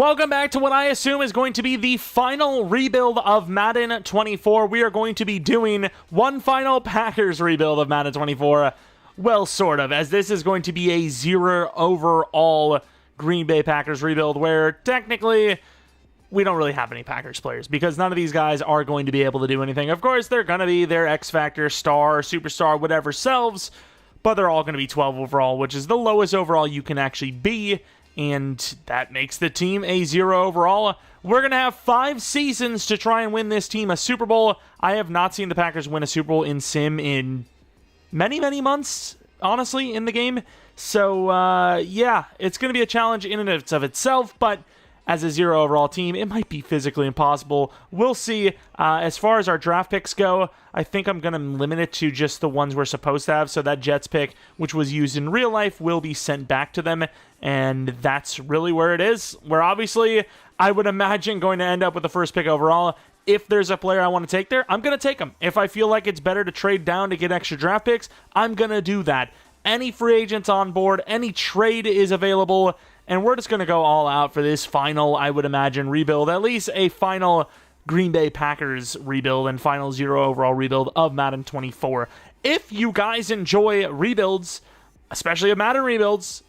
Welcome back to what I assume is going to be the final rebuild of Madden 24. We are going to be doing one final Packers rebuild of Madden 24. Well, sort of, as this is going to be a 0 overall Green Bay Packers rebuild, where technically we don't really have any Packers players because none of these guys are going to be able to do anything. Of course, they're going to be their X-Factor, star, superstar, whatever selves, but they're all going to be 12 overall, which is the lowest overall you can actually be. And that makes the team a 0 overall. We're going to have 5 seasons to try and win this team a Super Bowl. I have not seen the Packers win a Super Bowl in Sim in many months, honestly, in the game. So, yeah, it's going to be a challenge in and of itself, but as a 0 overall team, it might be physically impossible. We'll see. As far as our draft picks go, I think I'm going to limit it to just the ones we're supposed to have. So that Jets pick, which was used in real life, will be sent back to them. And that's really where it is. We're obviously, I would imagine, going to end up with the first pick overall. If there's a player I want to take there, I'm going to take him. If I feel like it's better to trade down to get extra draft picks, I'm going to do that. Any free agents on board, any trade is available. And we're just going to go all out for this final, I would imagine, rebuild. At least a final Green Bay Packers rebuild and final 0 overall rebuild of Madden 24. If you guys enjoy rebuilds, especially of Madden rebuilds,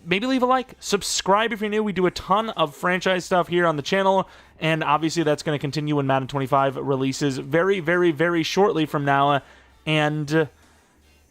maybe leave a like. Subscribe if you're new. We do a ton of franchise stuff here on the channel. And obviously that's going to continue when Madden 25 releases very shortly from now. And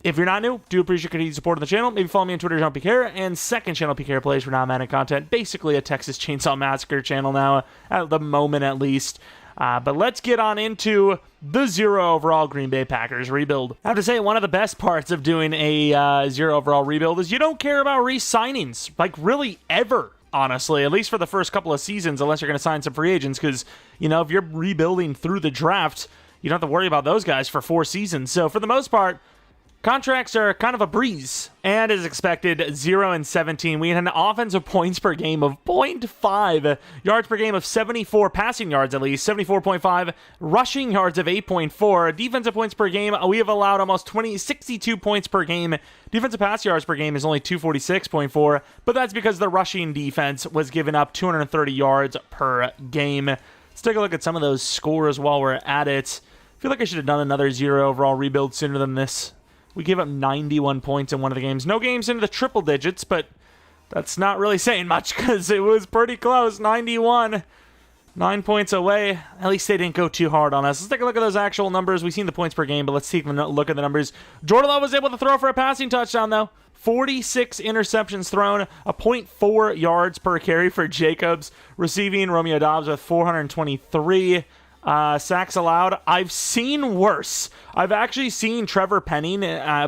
if you're not new, do appreciate continued support on the channel. Maybe follow me on Twitter, Jeromepkr, and second channel, PKR Plays for non-Madden content. Basically a Texas Chainsaw Massacre channel now, at the moment at least. But let's get on into the 0 overall Green Bay Packers rebuild. I have to say, one of the best parts of doing a 0 overall rebuild is you don't care about re-signings, like really ever, honestly, at least for the first couple of seasons, unless you're going to sign some free agents, because, you know, if you're rebuilding through the draft, you don't have to worry about those guys for 4 seasons. So for the most part, contracts are kind of a breeze, and as expected, 0-17. We had an offensive points per game of 0.5, yards per game of 74, passing yards at least, 74.5, rushing yards of 8.4, defensive points per game, we have allowed almost 62 points per game. Defensive pass yards per game is only 246.4, but that's because the rushing defense was giving up 230 yards per game. Let's take a look at some of those scores while we're at it. I feel like I should have done another 0 overall rebuild sooner than this. We gave up 91 points in one of the games. No games into the triple digits, but that's not really saying much because it was pretty close. 91. 9 points away. At least they didn't go too hard on us. Let's take a look at those actual numbers. We've seen the points per game, but let's take a look at the numbers. Jordan Love was able to throw for a passing touchdown, though. 46 interceptions thrown, a 0.4 yards per carry for Jacobs. Receiving, Romeo Doubs with 423. Sacks allowed. I've seen worse. I've actually seen Trevor Penning,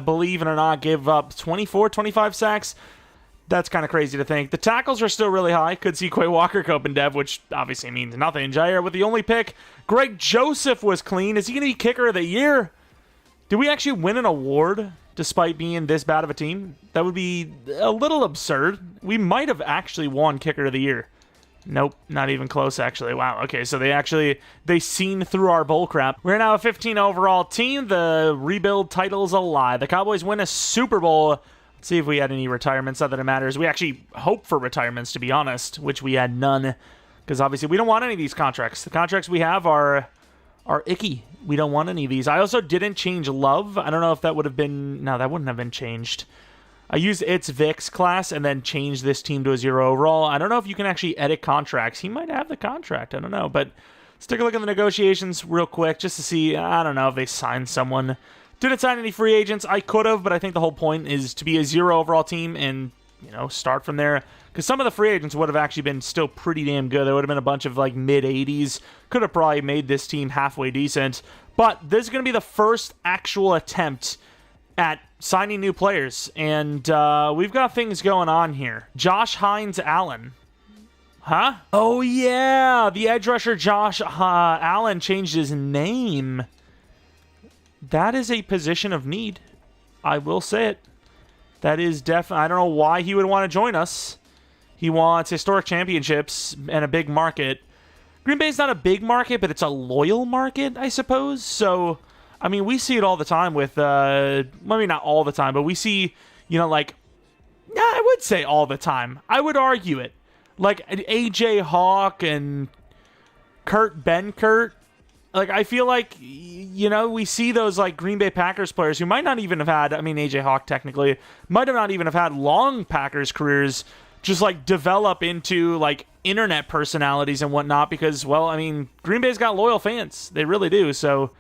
believe it or not, give up 24, 25 sacks. That's kind of crazy to think. The tackles are still really high. Could see Quay Walker cope and dev, which obviously means nothing. Jair with the only pick. Greg Joseph was clean. Is he going to be kicker of the year? Did we actually win an award despite being this bad of a team? That would be a little absurd. We might have actually won kicker of the year. Nope, not even close, actually. Wow, okay, so they seen through our bull crap. We're now a 15 overall team. The rebuild title's a lie. The Cowboys win a Super Bowl. Let's see if we had any retirements. Not that it matters. We actually hope for retirements, to be honest, which we had none, because obviously we don't want any of these contracts. The contracts we have are icky. We don't want any of these. I also didn't change Love. I don't know if that would have been... No, that wouldn't have been changed. I used its Vix class and then changed this team to a 0 overall. I don't know if you can actually edit contracts. He might have the contract. I don't know. But let's take a look at the negotiations real quick just to see. I don't know if they signed someone. Didn't sign any free agents. I could have, but I think the whole point is to be a 0 overall team and, you know, start from there. Because some of the free agents would have actually been still pretty damn good. There would have been a bunch of, like, mid-80s. Could have probably made this team halfway decent. But this is going to be the first actual attempt at signing new players, and we've got things going on here. Josh Hines Allen. Huh? Oh, yeah. The edge rusher Josh Allen changed his name. That is a position of need. I will say it. That is definitely... I don't know why he would want to join us. He wants historic championships and a big market. Green Bay's not a big market, but it's a loyal market, I suppose. So... I mean, we see it all the time with, maybe not all the time, but we see, you know, like, yeah, I would say all the time. I would argue it. like AJ Hawk and Kurt Benkert. Like, I feel like, you know, we see those, like, Green Bay Packers players who might not even have had, I mean, AJ Hawk technically, might have not even have had long Packers careers, just, like, develop into, like, internet personalities and whatnot because, well, I mean, Green Bay's got loyal fans. They really do, so,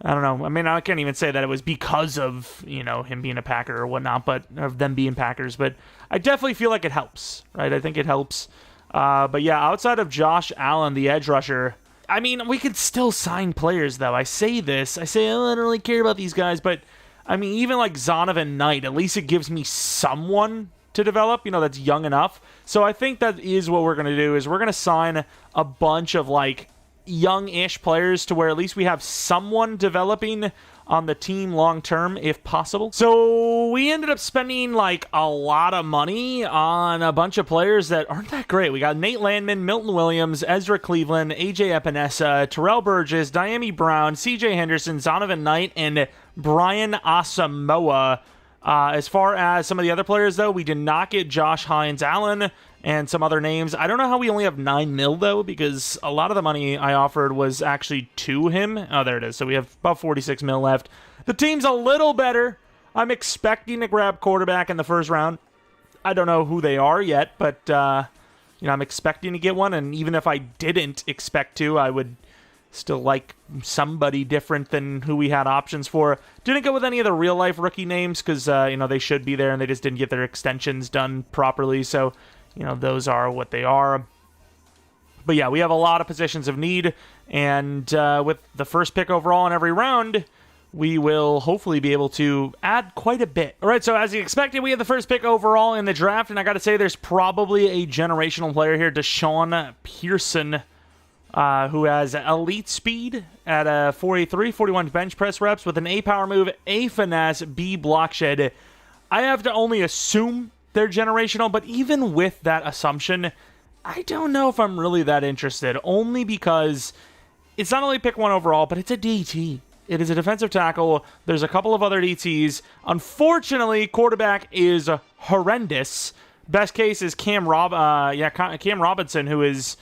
I don't know. I mean, I can't even say that it was because of, you know, him being a Packer or whatnot, but, of them being Packers, but I definitely feel like it helps, right? I think it helps. But, yeah, outside of Josh Allen, the edge rusher, I mean, we could still sign players, though. I say, oh, I don't really care about these guys, but, I mean, even like Zonovan Knight, at least it gives me someone to develop, you know, that's young enough. So I think that is what we're going to do, is we're going to sign a bunch of, like, young-ish players to where at least we have someone developing on the team long-term, if possible. So we ended up spending, like, a lot of money on a bunch of players that aren't that great. We got Nate Landman, Milton Williams, Ezra Cleveland, AJ Epinesa, Terrell Burgess, Diami Brown, CJ Henderson, Zonovan Knight, and Brian Asamoah. As far as some of the other players, though, we did not get Josh Hines-Allen and some other names. I don't know how we only have $9 million, though, because a lot of the money I offered was actually to him. Oh, there it is. So we have about $46 million left. The team's a little better. I'm expecting to grab quarterback in the first round. I don't know who they are yet, but you know, I'm expecting to get one, and even if I didn't expect to, I would still like somebody different than who we had options for. Didn't go with any of the real-life rookie names because, you know, they should be there, and they just didn't get their extensions done properly, so, you know, those are what they are. But yeah, we have a lot of positions of need, and with the first pick overall in every round, we will hopefully be able to add quite a bit. All right, so as you expected, we have the first pick overall in the draft, and I got to say there's probably a generational player here, Deshaun Pearson, who has elite speed at a 483, 41 bench press reps with an A power move, A finesse, B block shed. I have to only assume they're generational, but even with that assumption, I don't know if I'm really that interested, only because it's not only pick one overall, but it's a DT. It is a defensive tackle. There's a couple of other DTs. Unfortunately, quarterback is horrendous. Best case is Cam Robinson, who is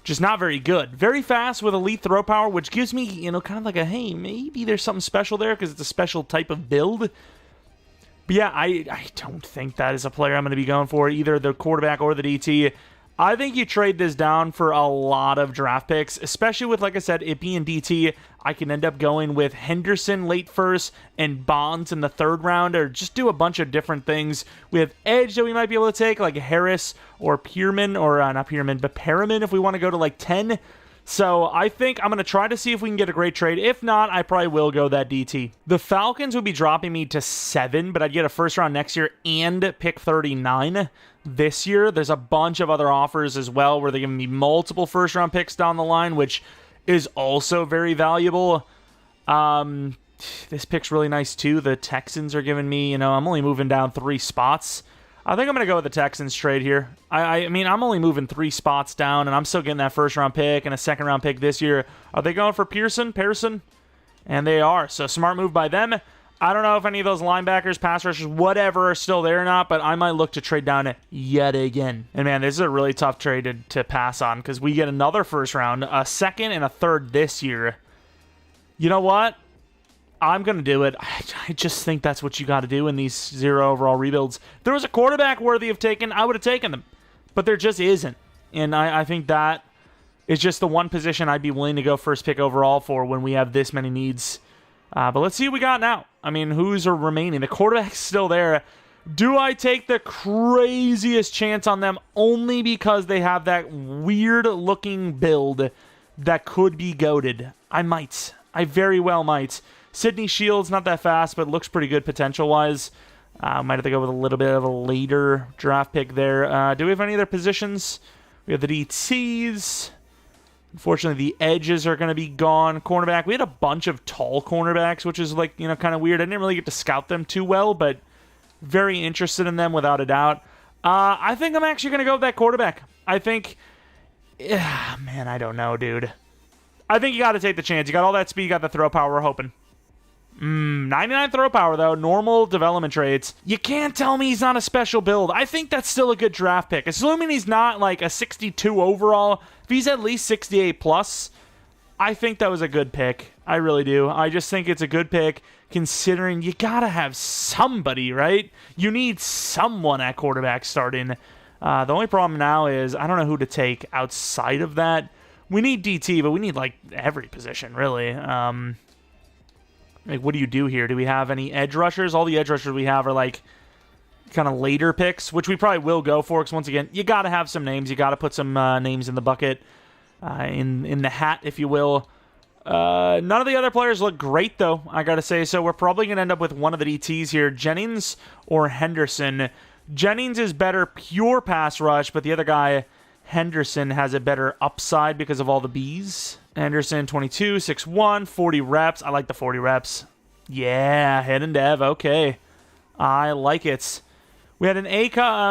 just not very good. Very fast with elite throw power, which gives me, you know, kind of like a, hey, maybe there's something special there because it's a special type of build. But yeah, I don't think that is a player I'm going to be going for, either the quarterback or the DT. I think you trade this down for a lot of draft picks, especially with, like I said, it being DT. I can end up going with Henderson late first and Bonds in the third round, or just do a bunch of different things. We have edge that we might be able to take, like Harris or Pearman, or not Pearman, but Perriman if we want to go to like 10. So I think I'm going to try to see if we can get a great trade. If not, I probably will go that DT. The Falcons would be dropping me to 7, but I'd get a first round next year and pick 39 this year. There's a bunch of other offers as well where they're giving me multiple first round picks down the line, which is also very valuable. This pick's really nice too. The Texans are giving me, you know, I'm only moving down 3 spots. I think I'm going to go with the Texans trade here. I mean, I'm only moving 3 spots down, and I'm still getting that first-round pick and a second-round pick this year. Are they going for Pearson? And they are. So, smart move by them. I don't know if any of those linebackers, pass rushers, whatever, are still there or not, but I might look to trade down yet again. And, man, this is a really tough trade to pass on because we get another first-round, a second, and a third this year. You know what? I'm going to do it. I just think that's what you got to do in these 0 overall rebuilds. If there was a quarterback worthy of taking, I would have taken them. But there just isn't. And I think that is just the one position I'd be willing to go first pick overall for when we have this many needs. But let's see what we got now. I mean, who's remaining? The quarterback's still there. Do I take the craziest chance on them only because they have that weird-looking build that could be goated? I might. I very well might. Sidney Shields, not that fast, but looks pretty good potential-wise. Might have to go with a little bit of a later draft pick there. Do we have any other positions? We have the DTs. Unfortunately, the edges are going to be gone. Cornerback, we had a bunch of tall cornerbacks, which is, like, you know, kind of weird. I didn't really get to scout them too well, but very interested in them without a doubt. I think I'm actually going to go with that quarterback. I think, man, I don't know, dude. I think you got to take the chance. You got all that speed, you got the throw power, we're hoping. 99 throw power, though. Normal development traits. You can't tell me he's not a special build. I think that's still a good draft pick. Assuming he's not like a 62 overall. If he's at least 68 plus, I think that was a good pick. I really do. I just think it's a good pick considering you gotta have somebody, right? You need someone at quarterback starting. The only problem now is I don't know who to take outside of that. We need DT, but we need like every position, really. Like, what do you do here? Do we have any edge rushers? All the edge rushers we have are like kind of later picks, which we probably will go for because once again, you got to have some names. You got to put some names in the bucket, in the hat, if you will. None of the other players look great, though, I got to say. So we're probably going to end up with one of the DTs here, Jennings or Henderson. Jennings is better pure pass rush, but the other guy, Henderson, has a better upside because of all the Bs. Henderson, 22, 6'1", 40 reps. I like the 40 reps. Yeah, head and dev. Okay. I like it. We had an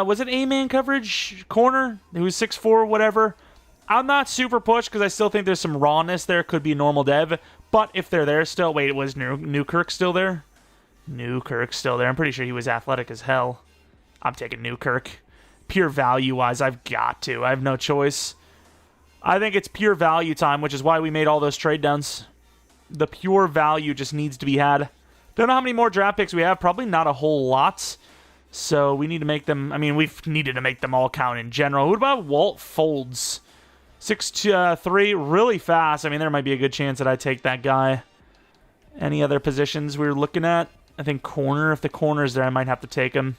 was it A-man coverage corner? Who was 6'4", whatever. I'm not super pushed because I still think there's some rawness there. Could be normal dev. But if they're there still... Wait, was Newkirk still there? Newkirk's still there. I'm pretty sure he was athletic as hell. I'm taking Newkirk. Pure value-wise, I've got to. I have no choice. I think it's pure value time, which is why we made all those trade downs. The pure value just needs to be had. Don't know how many more draft picks we have. Probably not a whole lot. So we need to make them... I mean, we've needed to make them all count in general. What about Walt Folds? 6'3", really fast. I mean, there might be a good chance that I take that guy. Any other positions we're looking at? I think corner. If the corner's there, I might have to take him.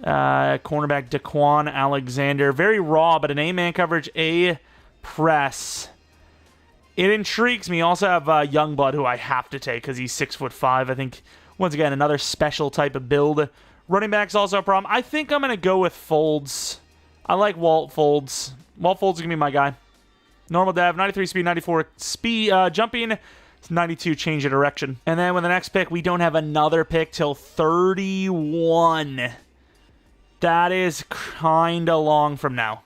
Cornerback Daquan Alexander. Very raw, but an A-man coverage, A press. It intrigues me. Also have Youngblood, who I have to take because he's 6'5". I think, once again, another special type of build. Running back's also a problem. I think I'm going to go with Folds. I like Walt Folds. Walt Folds is going to be my guy. Normal dev, 93 speed, 94 speed, jumping, 92 change of direction. And then with the next pick, we don't have another pick till 31. That is kind of long from now.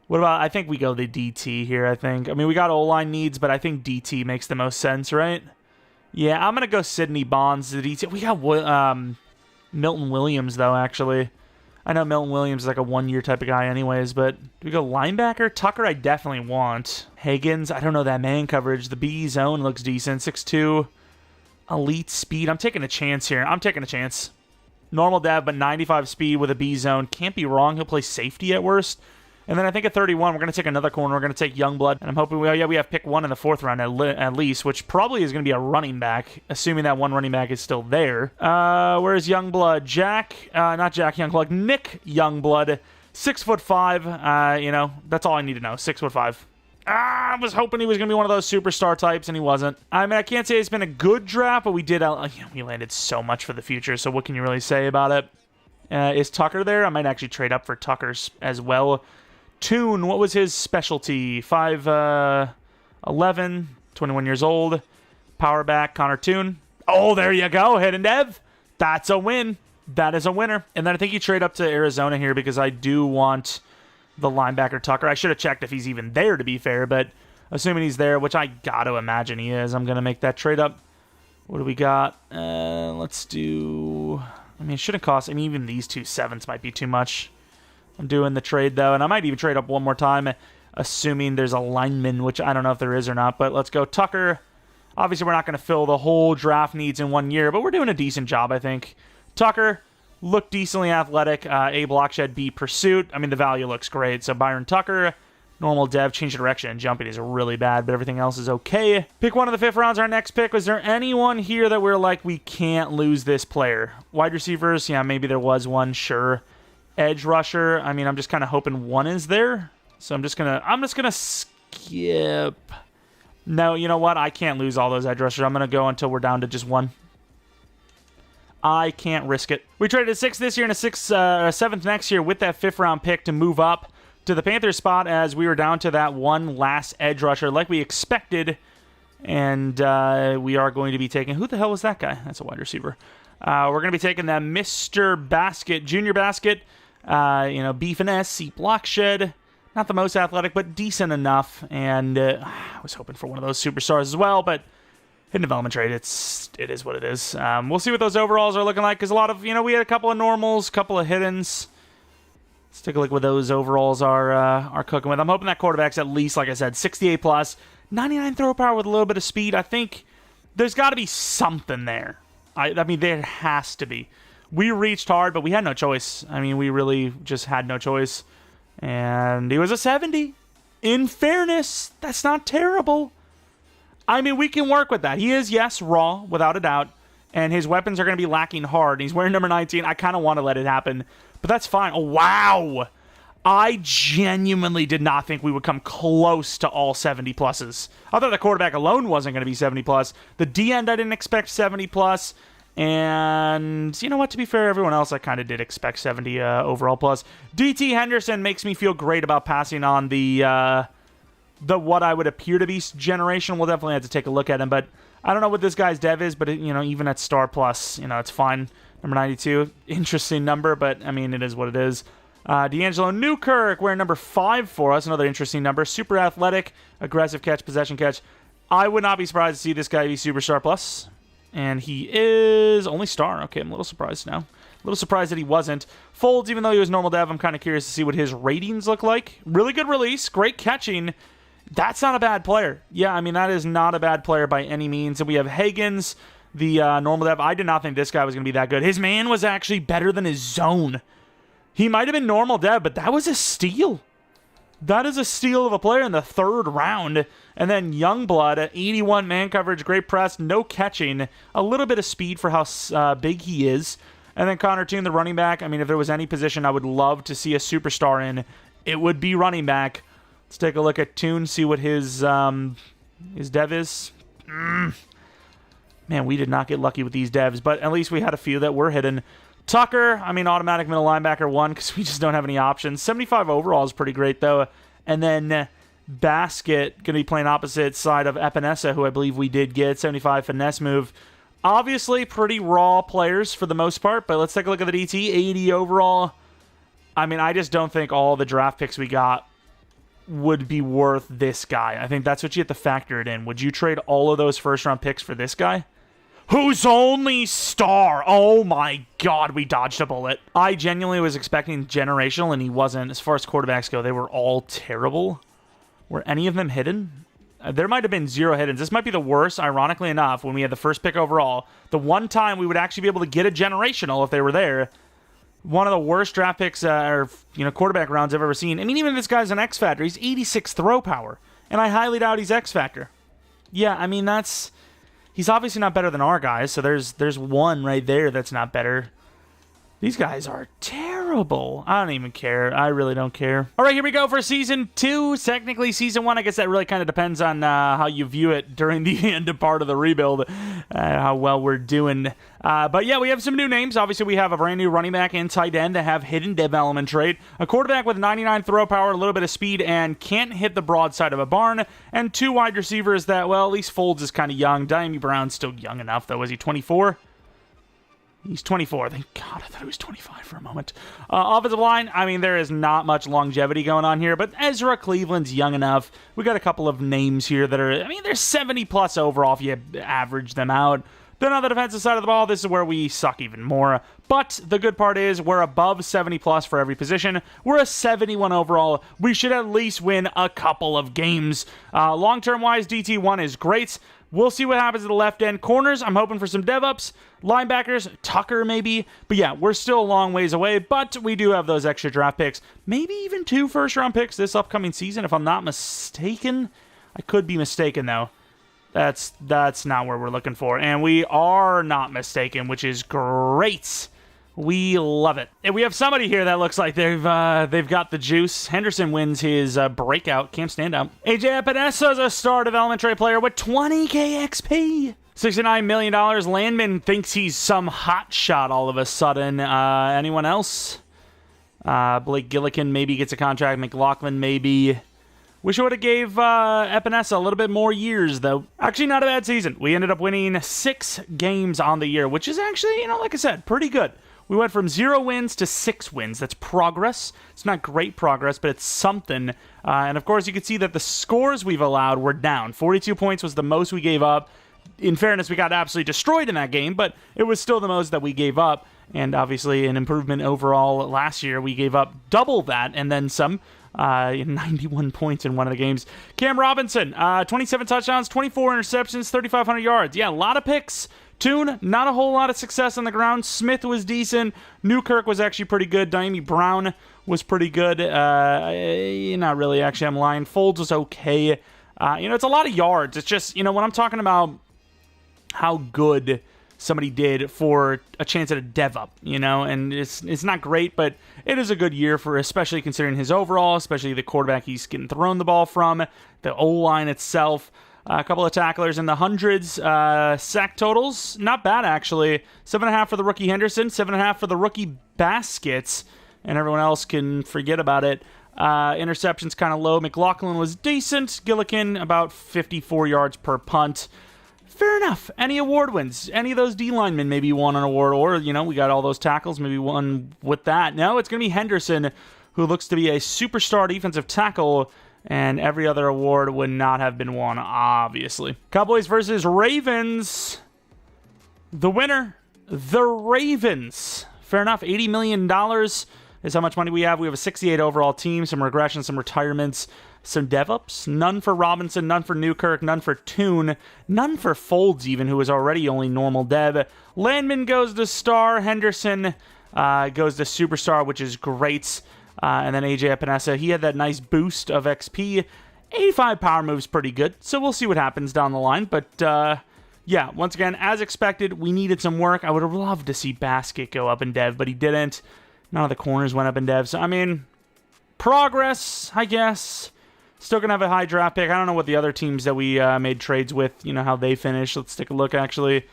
What about, I think we go the DT here, I think. I mean, we got O-line needs, but I think DT makes the most sense, right? Yeah, I'm going to go Sidney Bonds, the DT. We got Milton Williams, though, actually. I know Milton Williams is like a one-year type of guy anyways, but do we go linebacker? Tucker I definitely want. Higgins, I don't know that man coverage. The B zone looks decent. 6'2", elite speed. I'm taking a chance here. I'm taking a chance. Normal dev, but 95 speed with a B zone. Can't be wrong. He'll play safety at worst. And then I think at 31, we're going to take another corner. We're going to take Youngblood. And I'm hoping we have pick 1 in the 4th round at least, which probably is going to be a running back, assuming that one running back is still there. Where's Youngblood? Not Jack Youngblood. Nick Youngblood, 6'5". You know, that's all I need to know. 6'5". I was hoping he was going to be one of those superstar types, and he wasn't. I mean, I can't say it's been a good draft, but we did. We landed so much for the future, so what can you really say about it? Is Tucker there? I might actually trade up for Tucker's as well. Toon, what was his specialty? 5'11", 21 years old. Power back, Connor Toon. Oh, there you go, Hidden Dev. That's a win. That is a winner. And then I think you trade up to Arizona here because I do want the linebacker Tucker. I should have checked if he's even there, to be fair, but assuming he's there, which I got to imagine he is, I'm going to make that trade up. What do we got? Let's do... I mean, it shouldn't cost... I mean, even these 2 7s might be too much. I'm doing the trade, though, and I might even trade up one more time, assuming there's a lineman, which I don't know if there is or not, but let's go Tucker. Obviously, we're not going to fill the whole draft needs in 1 year, but we're doing a decent job, I think. Tucker, look decently athletic. A block shed, B pursuit. I mean, the value looks great. So Byron Tucker, normal dev, change of direction, and jumping is really bad, but everything else is okay. Pick 1 of the 5th rounds, our next pick. Was there anyone here that we're like, we can't lose this player? Wide receivers, yeah, maybe there was one, sure. Edge rusher, I mean, I'm just kind of hoping one is there. So I'm just gonna skip. No, you know what? I can't lose all those edge rushers. I'm gonna go until we're down to just one. I can't risk it. We traded a 6th this year and a 7th next year with that 5th round pick to move up to the Panthers spot as we were down to that one last edge rusher like we expected. And we are going to be taking... Who the hell was that guy? That's a wide receiver. We're going to be taking that Mr. Basket, Junior Basket. B finesse, C block shed. Not the most athletic, but decent enough. And I was hoping for one of those superstars as well, but hidden development trade. It is what it is. We'll see what those overalls are looking like, because a lot of, we had a couple of normals, couple of hiddens. Let's take a look what those overalls are cooking with. I'm hoping that quarterback's at least, like I said, 68 plus, 99 throw power with a little bit of speed. I think there's got to be something there. I mean, there has to be. We reached hard, but we had no choice. I mean, we really just had no choice. And he was a 70. In fairness, that's not terrible. I mean, we can work with that. He is, yes, raw, without a doubt. And his weapons are going to be lacking hard. He's wearing number 19. I kind of want to let it happen. But that's fine. Oh, wow. I genuinely did not think we would come close to all 70 pluses. I thought the quarterback alone wasn't going to be 70 plus. The D end, I didn't expect 70 plus. And you know what? To be fair, everyone else I kind of did expect 70 overall plus. DT Henderson makes me feel great about passing on the what I would appear to be generation. We'll definitely have to take a look at him. But I don't know what this guy's dev is, but even at star plus, it's fine. Number 92, interesting number, but I mean, it is what it is. D'Angelo Newkirk wearing number 5 for us. Another interesting number. Super athletic, aggressive catch, possession catch. I would not be surprised to see this guy be superstar plus. And he is only star. Okay, I'm a little surprised now. A little surprised that he wasn't. Folds, even though he was normal dev, I'm kind of curious to see what his ratings look like. Really good release, great catching. That's not a bad player. Yeah, I mean, that is not a bad player by any means. And we have Higgins, the normal dev. I did not think this guy was going to be that good. His man was actually better than his zone. He might have been normal dev, but that was a steal. That is a steal of a player in the 3rd round. And then Youngblood, 81 man coverage, great press, no catching, a little bit of speed for how big he is. And then Connor Toon, the running back. I mean, if there was any position I would love to see a superstar in, it would be running back. Let's take a look at Toon, see what his dev is. Man, we did not get lucky with these devs, but at least we had a few that were hidden. Tucker, I mean, automatic middle linebacker 1 because we just don't have any options. 75 overall is pretty great, though. And then Basket, going to be playing opposite side of Epinesa, who I believe we did get. 75 finesse move. Obviously, pretty raw players for the most part, but let's take a look at the DT. 80 overall. I mean, I just don't think all the draft picks we got would be worth this guy. I think that's what you have to factor it in. Would you trade all of those first-round picks for this guy? Who's only star? Oh my god, we dodged a bullet. I genuinely was expecting generational, and he wasn't. As far as quarterbacks go, they were all terrible. Were any of them hidden? There might have been 0 hiddens. This might be the worst, ironically enough, when we had the first pick overall. The one time we would actually be able to get a generational if they were there. One of the worst draft picks or quarterback rounds I've ever seen. I mean, even this guy's an X Factor. He's 86 throw power, and I highly doubt he's X Factor. Yeah, I mean, he's obviously not better than our guys, so there's one right there that's not better. These guys are terrible. I don't even care. I really don't care. All right, here we go for Season 2. Technically, Season 1, I guess that really kind of depends on how you view it during the end of part of the rebuild, how well we're doing. But yeah, we have some new names. Obviously, we have a brand new running back and tight end that have hidden development trait, a quarterback with 99 throw power, a little bit of speed, and can't hit the broadside of a barn, and 2 wide receivers that, well, at least Folds is kind of young. Diami Brown's still young enough, though. Is he 24? He's 24. Thank God, I thought he was 25 for a moment. Offensive line, I mean, there is not much longevity going on here, but Ezra Cleveland's young enough. We got a couple of names here that are, I mean, they're 70-plus overall if you average them out. Then on the defensive side of the ball, this is where we suck even more. But the good part is we're above 70-plus for every position. We're a 71 overall. We should at least win a couple of games. Long-term-wise, DT1 is great. We'll see what happens at the left end. Corners, I'm hoping for some dev-ups. Linebackers, Tucker maybe. But yeah, we're still a long ways away, but we do have those extra draft picks. Maybe even 2 first-round picks this upcoming season, if I'm not mistaken. I could be mistaken, though. That's not where we're looking for. And we are not mistaken, which is great. We love it. And we have somebody here that looks like they've got the juice. Henderson wins his breakout camp standout. AJ Epinesa is a star development trade player with 20k XP. $69 million. Landman thinks he's some hot shot all of a sudden. Anyone else? Blake Gillikin maybe gets a contract. McLaughlin maybe. Wish I would have gave Epinesa a little bit more years, though. Actually, not a bad season. We ended up winning 6 games on the year, which is actually, like I said, pretty good. We went from 0 wins to 6 wins. That's progress. It's not great progress, but it's something. And of course, you can see that the scores we've allowed were down. 42 points was the most we gave up. in fairness, we got absolutely destroyed in that game, but it was still the most that we gave up. And obviously an improvement overall last year. We gave up double that and then some. 91 points in one of the games. Cam Robinson, 27 touchdowns, 24 interceptions, 3,500 yards. Yeah, a lot of picks. Toon, not a whole lot of success on the ground. Smith was decent. Newkirk was actually pretty good. Diami Brown was pretty good. Not really, actually. I'm lying. Folds was okay. It's a lot of yards. It's just, when I'm talking about how good somebody did for a chance at a dev up, and it's not great, but it is a good year for, especially considering his overall, especially the quarterback he's getting thrown the ball from, the O-line itself, a couple of tacklers in the hundreds, sack totals, not bad actually, 7.5 for the rookie Henderson, 7.5 for the rookie Baskets, and everyone else can forget about it. Interceptions kind of low. McLaughlin was decent. Gillikin about 54 yards per punt. Fair enough. Any award wins? Any of those D linemen maybe won an award, or, we got all those tackles, maybe won with that. No, it's going to be Henderson, who looks to be a superstar defensive tackle, and every other award would not have been won, obviously. Cowboys versus Ravens. The winner, the Ravens. Fair enough. $80 million is how much money we have. We have a 68 overall team, some regressions, some retirements, some dev-ups. None for Robinson, none for Newkirk, none for Toon, none for Folds even, who is already only normal dev. Landman goes to star. Henderson goes to superstar, which is great. And then AJ Epinesa, he had that nice boost of XP. 85 power moves pretty good, so we'll see what happens down the line. But yeah, once again, as expected, we needed some work. I would have loved to see Basket go up in dev, but he didn't. None of the corners went up in dev. So, progress, I guess. Still going to have a high draft pick. I don't know what the other teams that we made trades with, how they finished. Let's take a look, actually.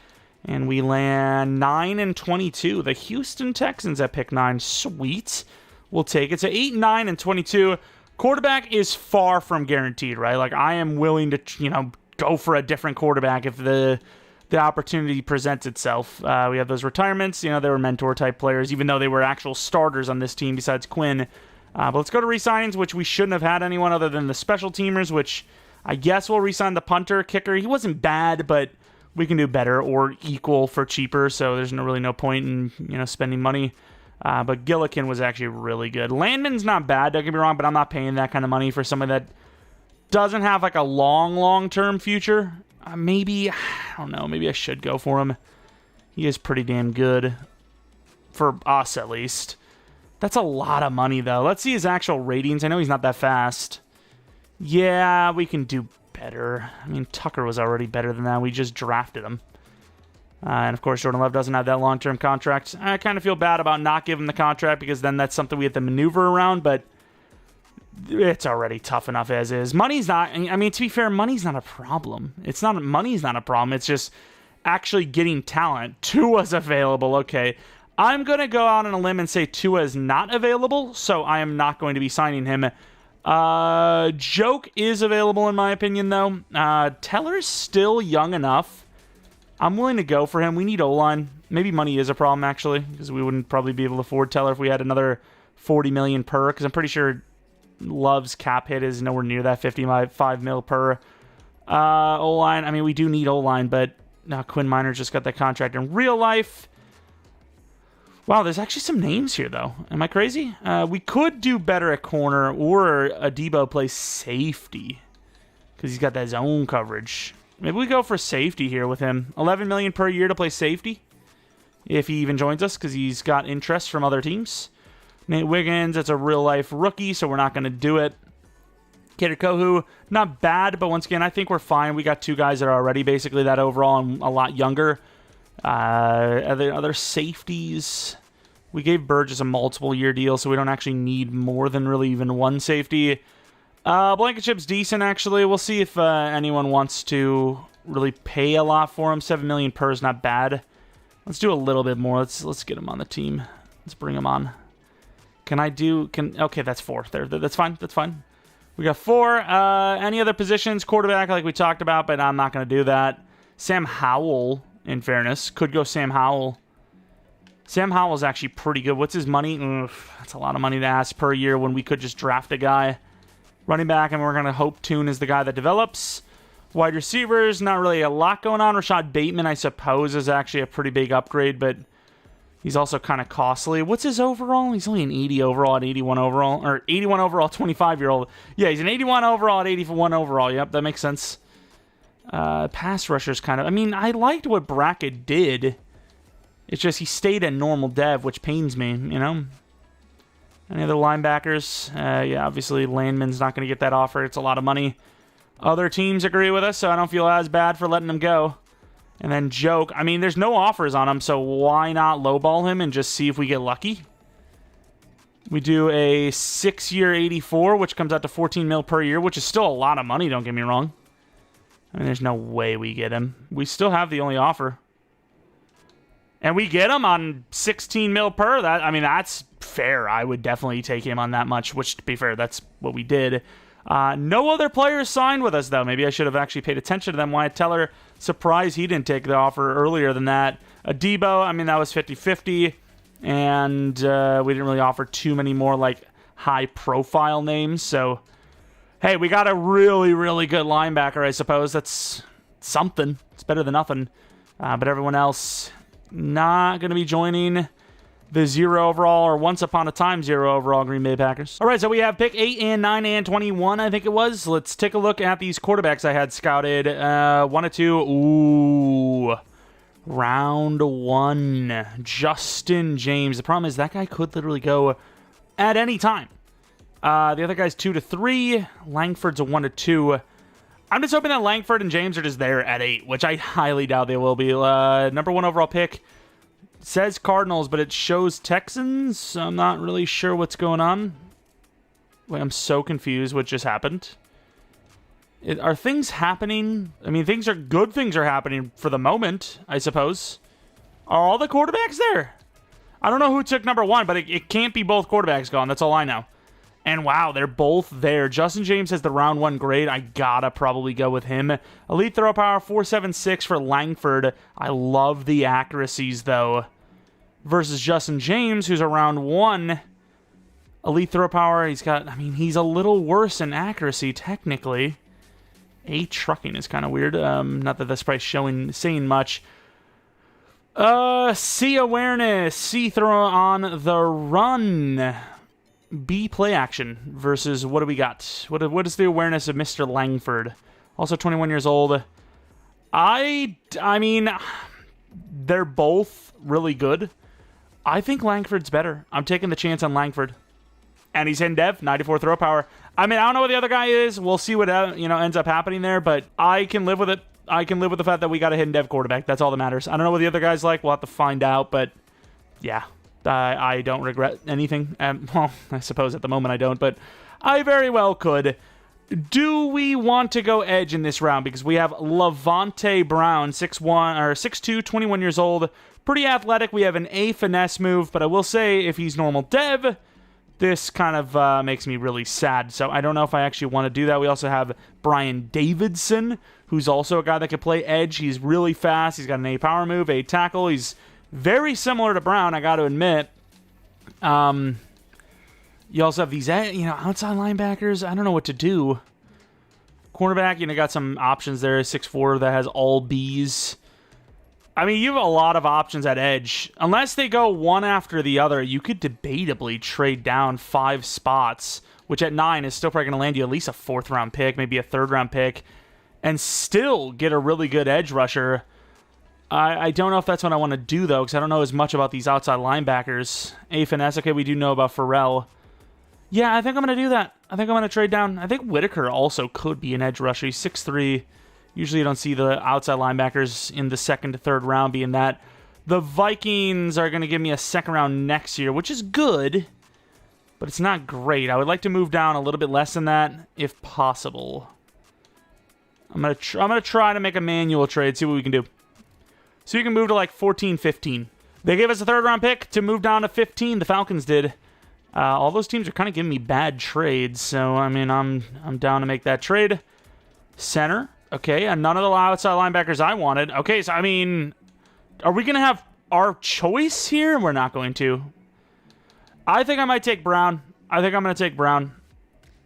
And we land 9-22. The Houston Texans at pick 9. Sweet. We'll take it. So 8, 9, and 22. Quarterback is far from guaranteed, right? Like, I am willing to, go for a different quarterback if the opportunity presents itself. We have those retirements. They were mentor-type players, even though they were actual starters on this team besides Quinn. But let's go to re-signings, which we shouldn't have had anyone other than the special teamers, which I guess we'll re-sign the punter, kicker. He wasn't bad, but we can do better or equal for cheaper, so there's really no point in, spending money. But Gillikin was actually really good. Landman's not bad, don't get me wrong, but I'm not paying that kind of money for someone that doesn't have, like, a long-term future. Maybe, I don't know, maybe I should go for him. He is pretty damn good. For us, at least. That's a lot of money, though. Let's see his actual ratings. I know he's not that fast. Yeah, we can do better. Tucker was already better than that. We just drafted him. And, of course, Jordan Love doesn't have that long-term contract. I kind of feel bad about not giving him the contract because then that's something we have to maneuver around, but it's already tough enough as is. Money's not... to be fair, money's not a problem. Money's not a problem. It's just actually getting talent. Tua's available. Okay. I'm going to go out on a limb and say Tua is not available, so I am not going to be signing him. Joke is available, in my opinion, though. Teller's still young enough. I'm willing to go for him. We need O-line. Maybe money is a problem, actually, because we wouldn't probably be able to afford Teller if we had another $40 million per, because I'm pretty sure Love's cap hit is nowhere near that $55 mil per. O-line, we do need O-line, but Quinn Minor just got that contract in real life. Wow, there's actually some names here, though. Am I crazy? We could do better at corner, or Adebo plays safety, because he's got that zone coverage. Maybe we go for safety here with him. $11 million per year to play safety, if he even joins us, because he's got interest from other teams. Nate Wiggins, that's a real-life rookie, so we're not going to do it. Kader Kohu, not bad, but once again, I think we're fine. We got two guys that are already basically that overall and a lot younger. Other safeties, we gave Burgess a multiple-year deal, so we don't actually need more than really even one safety. Blankenship's decent, actually. We'll see if anyone wants to really pay a lot for him. $7 million per is not bad. Let's do a little bit more. Let's get him on the team. Let's bring him on. Okay, that's 4. That's fine. That's fine. We got 4. Any other positions? Quarterback, like we talked about, but I'm not going to do that. Sam Howell, in fairness, could go Sam Howell. Sam Howell's actually pretty good. What's his money? That's a lot of money to ask per year when we could just draft a guy. Running back, and we're going to hope Toon is the guy that develops. Wide receivers, not really a lot going on. Rashad Bateman, I suppose, is actually a pretty big upgrade, but he's also kind of costly. What's his overall? He's only an 80 overall at 81 overall. Or 81 overall, 25-year-old. Yeah, he's an 81 overall at 81 overall. Yep, that makes sense. Pass rushers kind of... I mean, I liked what Brackett did. It's just he stayed at normal dev, which pains me, you know? Any other linebackers? Yeah, obviously Landman's not going to get that offer. It's a lot of money. Other teams agree with us, so I don't feel as bad for letting him go. And then Joke. I mean, there's no offers on him, so why not lowball him and just see if we get lucky? We do a 6-year 84, which comes out to 14 mil per year, which is still a lot of money, don't get me wrong. I mean, there's no way we get him. We still have the only offer. And we get him on 16 mil per. I mean, that's fair. I would definitely take him on that much, which, to be fair, that's what we did. No other players signed with us, though. Maybe I should have actually paid attention to them. Wyatt Teller, surprised he didn't take the offer earlier than that. Debo, I mean, that was 50-50. And we didn't really offer too many more, like, high-profile names. So, hey, we got a really, really good linebacker, I suppose. That's something. It's better than nothing. But everyone else not going to be joining the 0 overall, or once upon a time 0 overall Green Bay Packers. All right, so we have pick 8 and 9 and 21, I think it was. Let's take a look at these quarterbacks I had scouted. 1 of 2. Ooh. Round 1. Justin James. The problem is that guy could literally go at any time. The other guy's 2 to 3. Langford's a 1 to 2. I'm just hoping that Langford and James are just there at 8, which I highly doubt they will be. Number 1 overall pick. Says Cardinals, but it shows Texans, so I'm not really sure what's going on. Wait, I'm so confused what just happened. Are things happening? I mean, good things are happening for the moment, I suppose. Are all the quarterbacks there? I don't know who took number 1, but it can't be both quarterbacks gone. That's all I know. And wow, they're both there. Justin James has the round 1 grade. I gotta probably go with him. Elite throw power, 4.76 for Langford. I love the accuracies, though. Versus Justin James, who's a round 1. Elite throw power, he's a little worse in accuracy, technically. A trucking is kind of weird. Not that that's probably saying much. C awareness, C throw on the run. B play action versus what do we got? What is the awareness of Mr. Langford? Also 21 years old. I mean, they're both really good. I think Langford's better. I'm taking the chance on Langford. And he's in dev, 94 throw power. I mean, I don't know what the other guy is. We'll see what ends up happening there, but I can live with it. I can live with the fact that we got a hidden dev quarterback. That's all that matters. I don't know what the other guy's like. We'll have to find out, but yeah. I don't regret anything. Well, I suppose at the moment I don't, but I very well could. Do we want to go edge in this round? Because we have Levante Brown, 6'2", 21 years old. Pretty athletic. We have an A finesse move, but I will say if he's normal dev, this kind of makes me really sad. So I don't know if I actually want to do that. We also have Brian Davidson, who's also a guy that could play edge. He's really fast. He's got an A power move, A tackle. He's very similar to Brown, I got to admit. You also have these, outside linebackers. I don't know what to do. Cornerback, got some options there. 6'4", that has all Bs. I mean, you have a lot of options at edge. Unless they go one after the other, you could debatably trade down 5 spots, which at 9 is still probably going to land you at least a 4th-round pick, maybe a 3rd-round pick, and still get a really good edge rusher. I don't know if that's what I want to do, though, because I don't know as much about these outside linebackers. A finesse, okay, we do know about Pharrell. Yeah, I think I'm going to do that. I think I'm going to trade down. I think Whitaker also could be an edge rusher. He's 6'3". Usually you don't see the outside linebackers in the 2nd to 3rd round being that. The Vikings are going to give me a 2nd round next year, which is good, but it's not great. I would like to move down a little bit less than that, if possible. I'm going to try to make a manual trade, see what we can do. So you can move to like 14, 15. They gave us a 3rd round pick to move down to 15. The Falcons did. All those teams are kind of giving me bad trades. So, I mean, I'm down to make that trade. Center. Okay, and none of the outside linebackers I wanted. Okay, so, I mean, are we going to have our choice here? We're not going to. I think I might take Brown. I think I'm going to take Brown.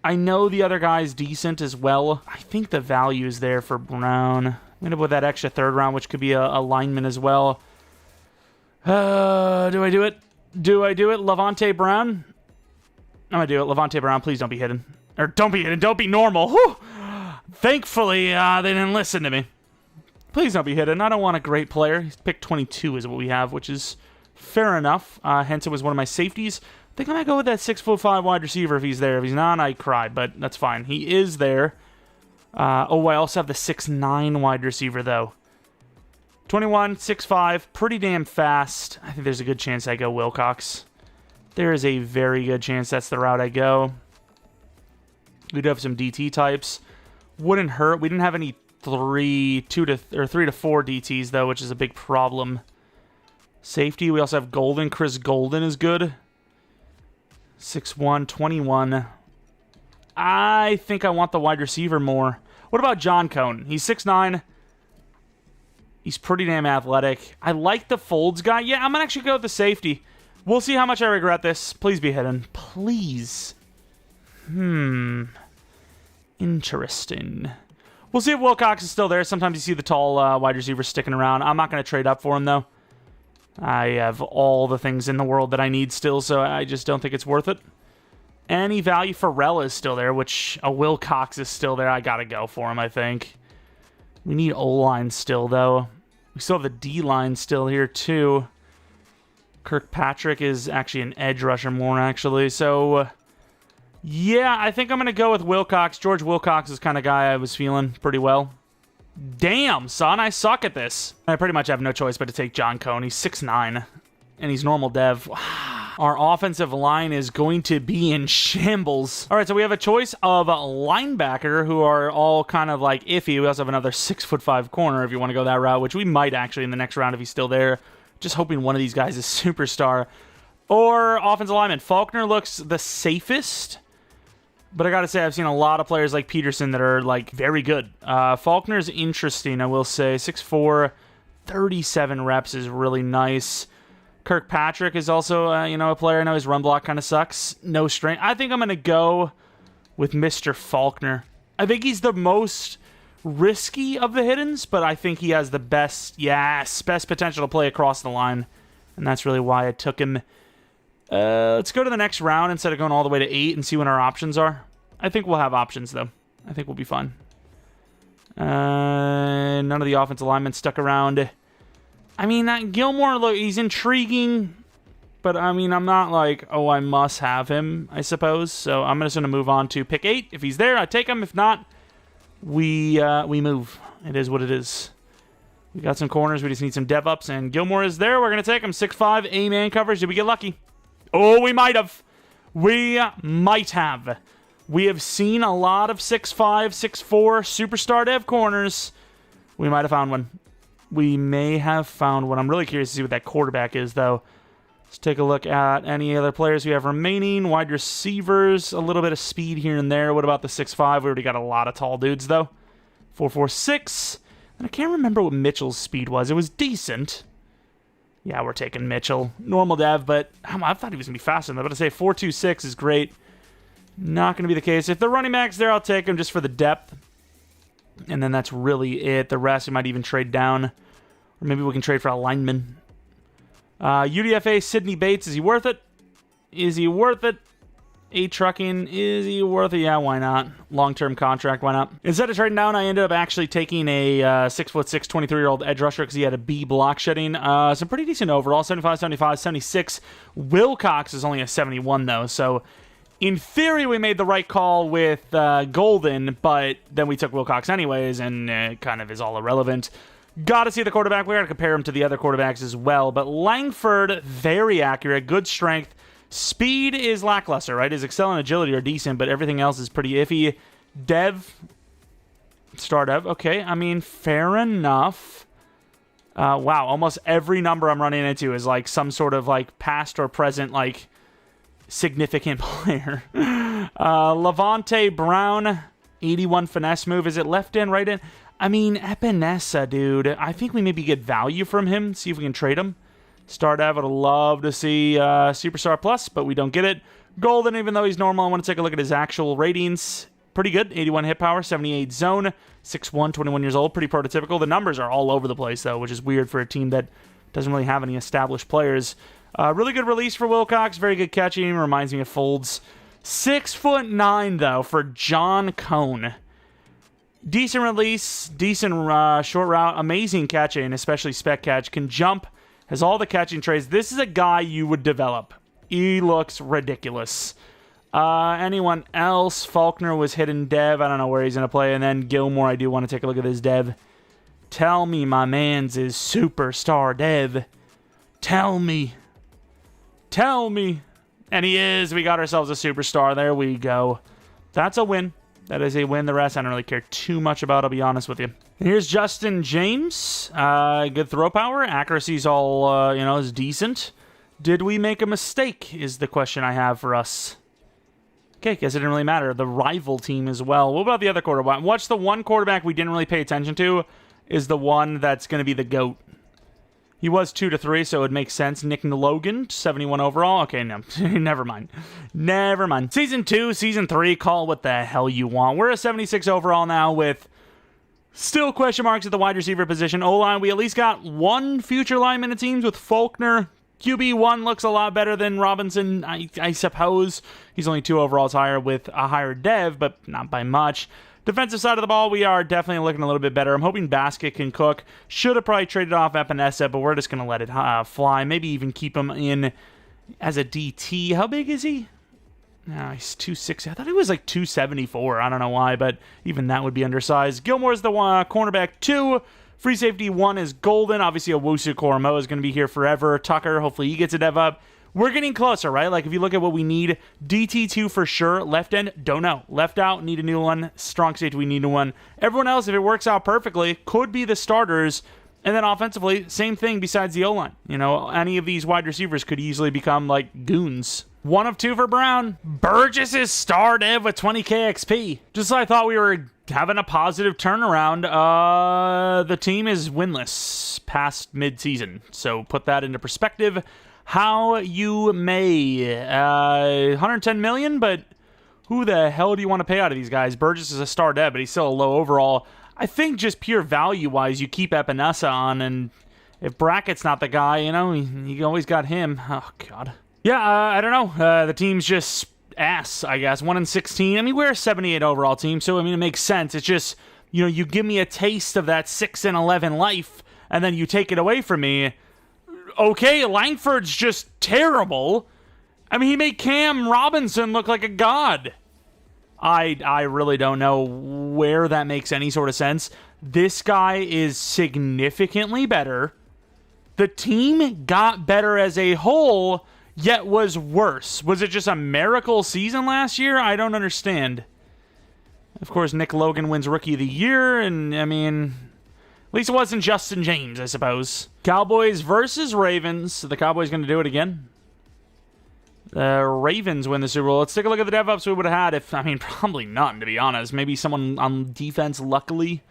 I know the other guy's decent as well. I think the value is there for Brown. I'm going to put that extra third round, which could be a lineman as well. Do I do it? Do I do it? Levante Brown? I'm going to do it. Levante Brown, please don't be hidden. Or don't be hidden. Don't be normal. Whew. Thankfully, they didn't listen to me. Please don't be hidden. I don't want a great player. He's pick 22 is what we have, which is fair enough. Hence, it was one of my safeties. I think I might go with that 6'5" wide receiver if he's there. If he's not, I cry, but that's fine. He is there. I also have the 6'9" wide receiver, though. 21, 6'5", pretty damn fast. I think there's a good chance I go Wilcox. There is a very good chance that's the route I go. We do have some DT types. Wouldn't hurt. We didn't have any 3 to 4 DTs, though, which is a big problem. Safety, we also have Golden. Chris Golden is good. 6'1", 21. I think I want the wide receiver more. What about John Cone? He's 6'9". He's pretty damn athletic. I like the Folds guy. Yeah, I'm going to actually go with the safety. We'll see how much I regret this. Please be hidden. Please. Interesting. We'll see if Wilcox is still there. Sometimes you see the tall wide receiver sticking around. I'm not going to trade up for him, though. I have all the things in the world that I need still, so I just don't think it's worth it. Any value for Rella is still there, which a Wilcox is still there. I got to go for him, I think. We need O-line still, though. We still have the D-line still here, too. Kirkpatrick is actually an edge rusher more, actually. So, yeah, I think I'm going to go with Wilcox. George Wilcox is kind of guy I was feeling pretty well. Damn, son, I suck at this. I pretty much have no choice but to take John Cone. He's 6'9", and he's normal dev. Our offensive line is going to be in shambles. All right, so we have a choice of linebacker who are all kind of like iffy. We also have another 6'5" corner if you want to go that route, which we might actually in the next round if he's still there. Just hoping one of these guys is superstar. Or offensive lineman. Faulkner looks the safest. But I got to say, I've seen a lot of players like Peterson that are, like, very good. Faulkner's interesting, I will say. 6'4", 37 reps is really nice. Kirkpatrick is also, a player. I know his run block kind of sucks. No strength. I think I'm going to go with Mr. Faulkner. I think he's the most risky of the hiddens, but I think he has the best potential to play across the line. And that's really why I took him. Let's go to the next round instead of going all the way to 8 and see what our options are. I think we'll have options, though. I think we'll be fine. None of the offensive linemen stuck around. I mean, Gilmore, look, he's intriguing. But, I mean, I'm not like, oh, I must have him, I suppose. So I'm just going to move on to pick 8. If he's there, I take him. If not, we move. It is what it is. We got some corners. We just need some dev ups. And Gilmore is there. We're going to take him. 6'5", A-man coverage. Did we get lucky? Oh, we might have. We might have. We have seen a lot of 6'5", 6'4", superstar dev corners. We might have found one. We may have found one. I'm really curious to see what that quarterback is, though. Let's take a look at any other players we have remaining. Wide receivers, a little bit of speed here and there. What about the 6'5"? We already got a lot of tall dudes, though. 4.46. And I can't remember what Mitchell's speed was. It was decent. Yeah, we're taking Mitchell. Normal dev, but I thought he was going to be faster than that. But I say 4.26 is great. Not going to be the case. If the running back's there, I'll take him just for the depth. And then that's really it. The rest, we might even trade down. Or maybe we can trade for a lineman. UDFA, Sidney Bates. Is he worth it? Is he worth it? A-Trucking. Is he worth it? Yeah, why not? Long-term contract, why not? Instead of trading down, I ended up actually taking a 6'6", 23-year-old edge rusher because he had a B block shedding. Some pretty decent overall. 75, 75, 76. Wilcox is only a 71, though. So, in theory, we made the right call with Golden, but then we took Wilcox anyways, and it kind of is all irrelevant. Got to see the quarterback. We got to compare him to the other quarterbacks as well. But Langford, very accurate, good strength. Speed is lackluster, right? His Excel and Agility are decent, but everything else is pretty iffy. Dev. Star Dev. Okay, I mean, fair enough. Wow, almost every number I'm running into is like some sort of like past or present like significant player. Levante Brown, 81 finesse move. Is it left in, right in? I mean, Epinesa, dude. I think we maybe get value from him. See if we can trade him. Star Dev, I'd love to see Superstar Plus, but we don't get it. Golden, even though he's normal, I want to take a look at his actual ratings. Pretty good. 81 hit power, 78 zone, 6'1", 21 years old. Pretty prototypical. The numbers are all over the place, though, which is weird for a team that doesn't really have any established players. Really good release for Wilcox. Very good catching. Reminds me of Folds. 6'9", though, for John Cone. Decent release, decent short route, amazing catching, especially spec catch. Can jump, has all the catching traits. This is a guy you would develop. He looks ridiculous. Anyone else? Faulkner was hidden dev. I don't know where he's going to play. And then Gilmore, I do want to take a look at his dev. Tell me my man's is superstar dev. Tell me. Tell me. And he is. We got ourselves a superstar. There we go. That's a win. That is a win. The rest I don't really care too much about, I'll be honest with you. And here's Justin James. Good throw power. Accuracy's all, is decent. Did we make a mistake is the question I have for us. Okay, guess it didn't really matter. The rival team as well. What about the other quarterback? What's the one quarterback we didn't really pay attention to is the one that's going to be the GOAT. He was 2-3, so it makes sense. Nick Logan, 71 overall. Okay, no, never mind. Never mind. Season 2, Season 3, call what the hell you want. We're a 76 overall now with still question marks at the wide receiver position. O-line, we at least got one future lineman in teams with Faulkner. QB1 looks a lot better than Robinson, I suppose. He's only 2 overalls higher with a higher dev, but not by much. Defensive side of the ball, we are definitely looking a little bit better. I'm hoping Basket can cook. Should have probably traded off Epinesa, but we're just going to let it fly. Maybe even keep him in as a DT. How big is he? No, he's 260. I thought he was like 274. I don't know why, but even that would be undersized. Gilmore's the cornerback 2. Free safety 1 is Golden. Obviously, Owusu Koromo is going to be here forever. Tucker, hopefully he gets a dev up. We're getting closer, right? Like, if you look at what we need, DT2 for sure. Left end, don't know. Left out, need a new one. Strong safety, we need a one. Everyone else, if it works out perfectly, could be the starters. And then offensively, same thing besides the O-line. Any of these wide receivers could easily become, like, goons. 1 of 2 for Brown. Burgess is star dev with 20k XP. Just like I thought we were having a positive turnaround. The team is winless past mid-season. So put that into perspective. How you may. 110 million, but who the hell do you want to pay out of these guys? Burgess is a star dev, but he's still a low overall. I think just pure value-wise, you keep Epinesa on, and if Brackett's not the guy, you always got him. Oh, God. Yeah, I don't know. The team's just ass, I guess. 1-16. I mean, we're a 78 overall team, so, it makes sense. It's just, you give me a taste of that 6-11 life, and then you take it away from me. Okay, Langford's just terrible. He made Cam Robinson look like a god. I really don't know where that makes any sort of sense. This guy is significantly better. The team got better as a whole, yet was worse. Was it just a miracle season last year? I don't understand. Of course, Nick Logan wins Rookie of the Year, and, at least it wasn't Justin James, I suppose. Cowboys versus Ravens. The Cowboys going to do it again. The Ravens win the Super Bowl. Let's take a look at the dev-ups we would have had. Probably none, to be honest. Maybe someone on defense, luckily,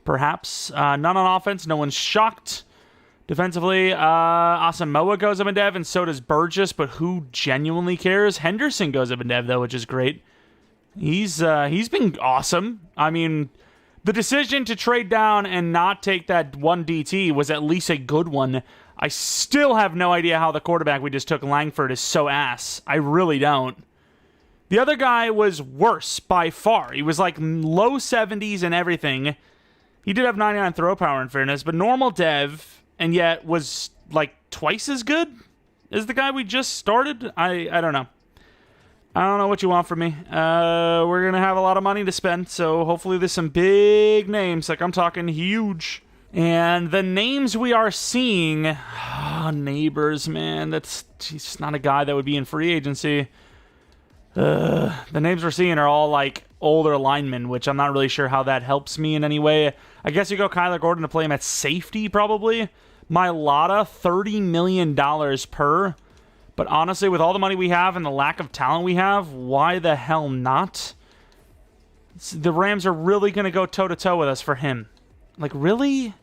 perhaps. None on offense. No one's shocked. Defensively, Asamoah goes up in dev, and so does Burgess, but who genuinely cares? Henderson goes up in dev, though, which is great. He's been awesome. The decision to trade down and not take that one DT was at least a good one. I still have no idea how the quarterback we just took, Langford, is so ass. I really don't. The other guy was worse by far. He was like low 70s and everything. He did have 99 throw power in fairness, but normal dev, and yet was like twice as good as the guy we just started. I don't know. I don't know what you want from me. We're going to have a lot of money to spend, so hopefully there's some big names. Like, I'm talking huge. And the names we are seeing... Neighbors, man. He's just not a guy that would be in free agency. The names we're seeing are all, like, older linemen, which I'm not really sure how that helps me in any way. I guess you go Kyler Gordon to play him at safety, probably. Mailata, $30 million per... But honestly, with all the money we have and the lack of talent we have, why the hell not? The Rams are really going to go toe-to-toe with us for him. Like, really?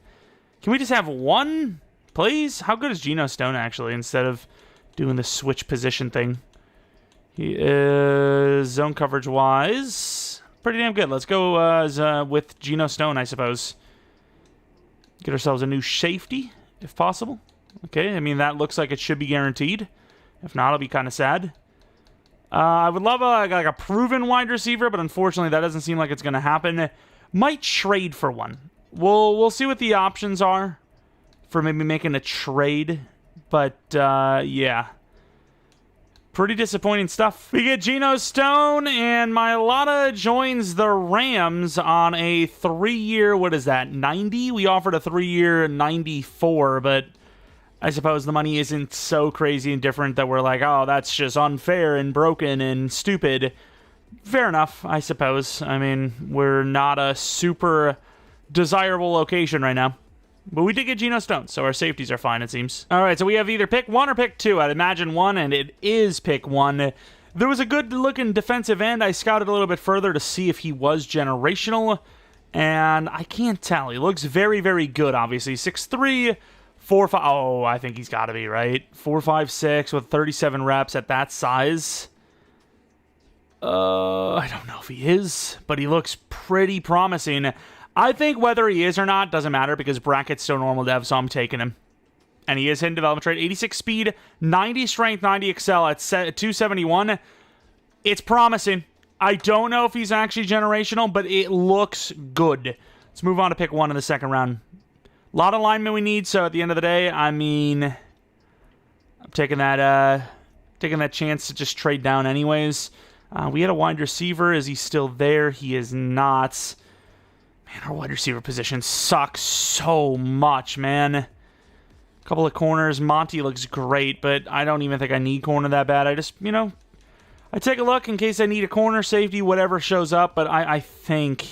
Can we just have one, please? How good is Geno Stone, actually, instead of doing the switch position thing? He is zone coverage-wise pretty damn good. Let's go with Geno Stone, I suppose. Get ourselves a new safety, if possible. Okay, I mean, that looks like it should be guaranteed. If not, I'll be kind of sad. I would love like a proven wide receiver, but unfortunately, that doesn't seem like it's going to happen. Might trade for one. We'll see what the options are for maybe making a trade. But, yeah. Pretty disappointing stuff. We get Geno Stone, and Mailata joins the Rams on a 3-year, what is that, 90? We offered a 3-year 94, but I suppose the money isn't so crazy and different that we're like, oh, that's just unfair and broken and stupid. Fair enough, I suppose. I mean, we're not a super desirable location right now. But we did get Geno Stone, so our safeties are fine, it seems. All right, so we have either pick 1 or pick 2. I'd imagine 1, and it is pick 1. There was a good-looking defensive end. I scouted a little bit further to see if he was generational, and I can't tell. He looks very, very good, obviously. 6'3", 4'5". Oh, I think he's got to be, right? 4'5'6" with 37 reps at that size. I don't know if he is, but he looks pretty promising. I think whether he is or not doesn't matter because bracket's still normal dev, so I'm taking him. And he is hitting development rate, 86 speed, 90 strength, 90 excel at 271. It's promising. I don't know if he's actually generational, but it looks good. Let's move on to pick 1 in the second round. A lot of linemen we need, so at the end of the day, I mean, I'm taking that chance to just trade down anyways. We had a wide receiver. Is he still there? He is not. Man, our wide receiver position sucks so much, man. A couple of corners. Monty looks great, but I don't even think I need corner that bad. I just, I take a look in case I need a corner, safety, whatever shows up, but I think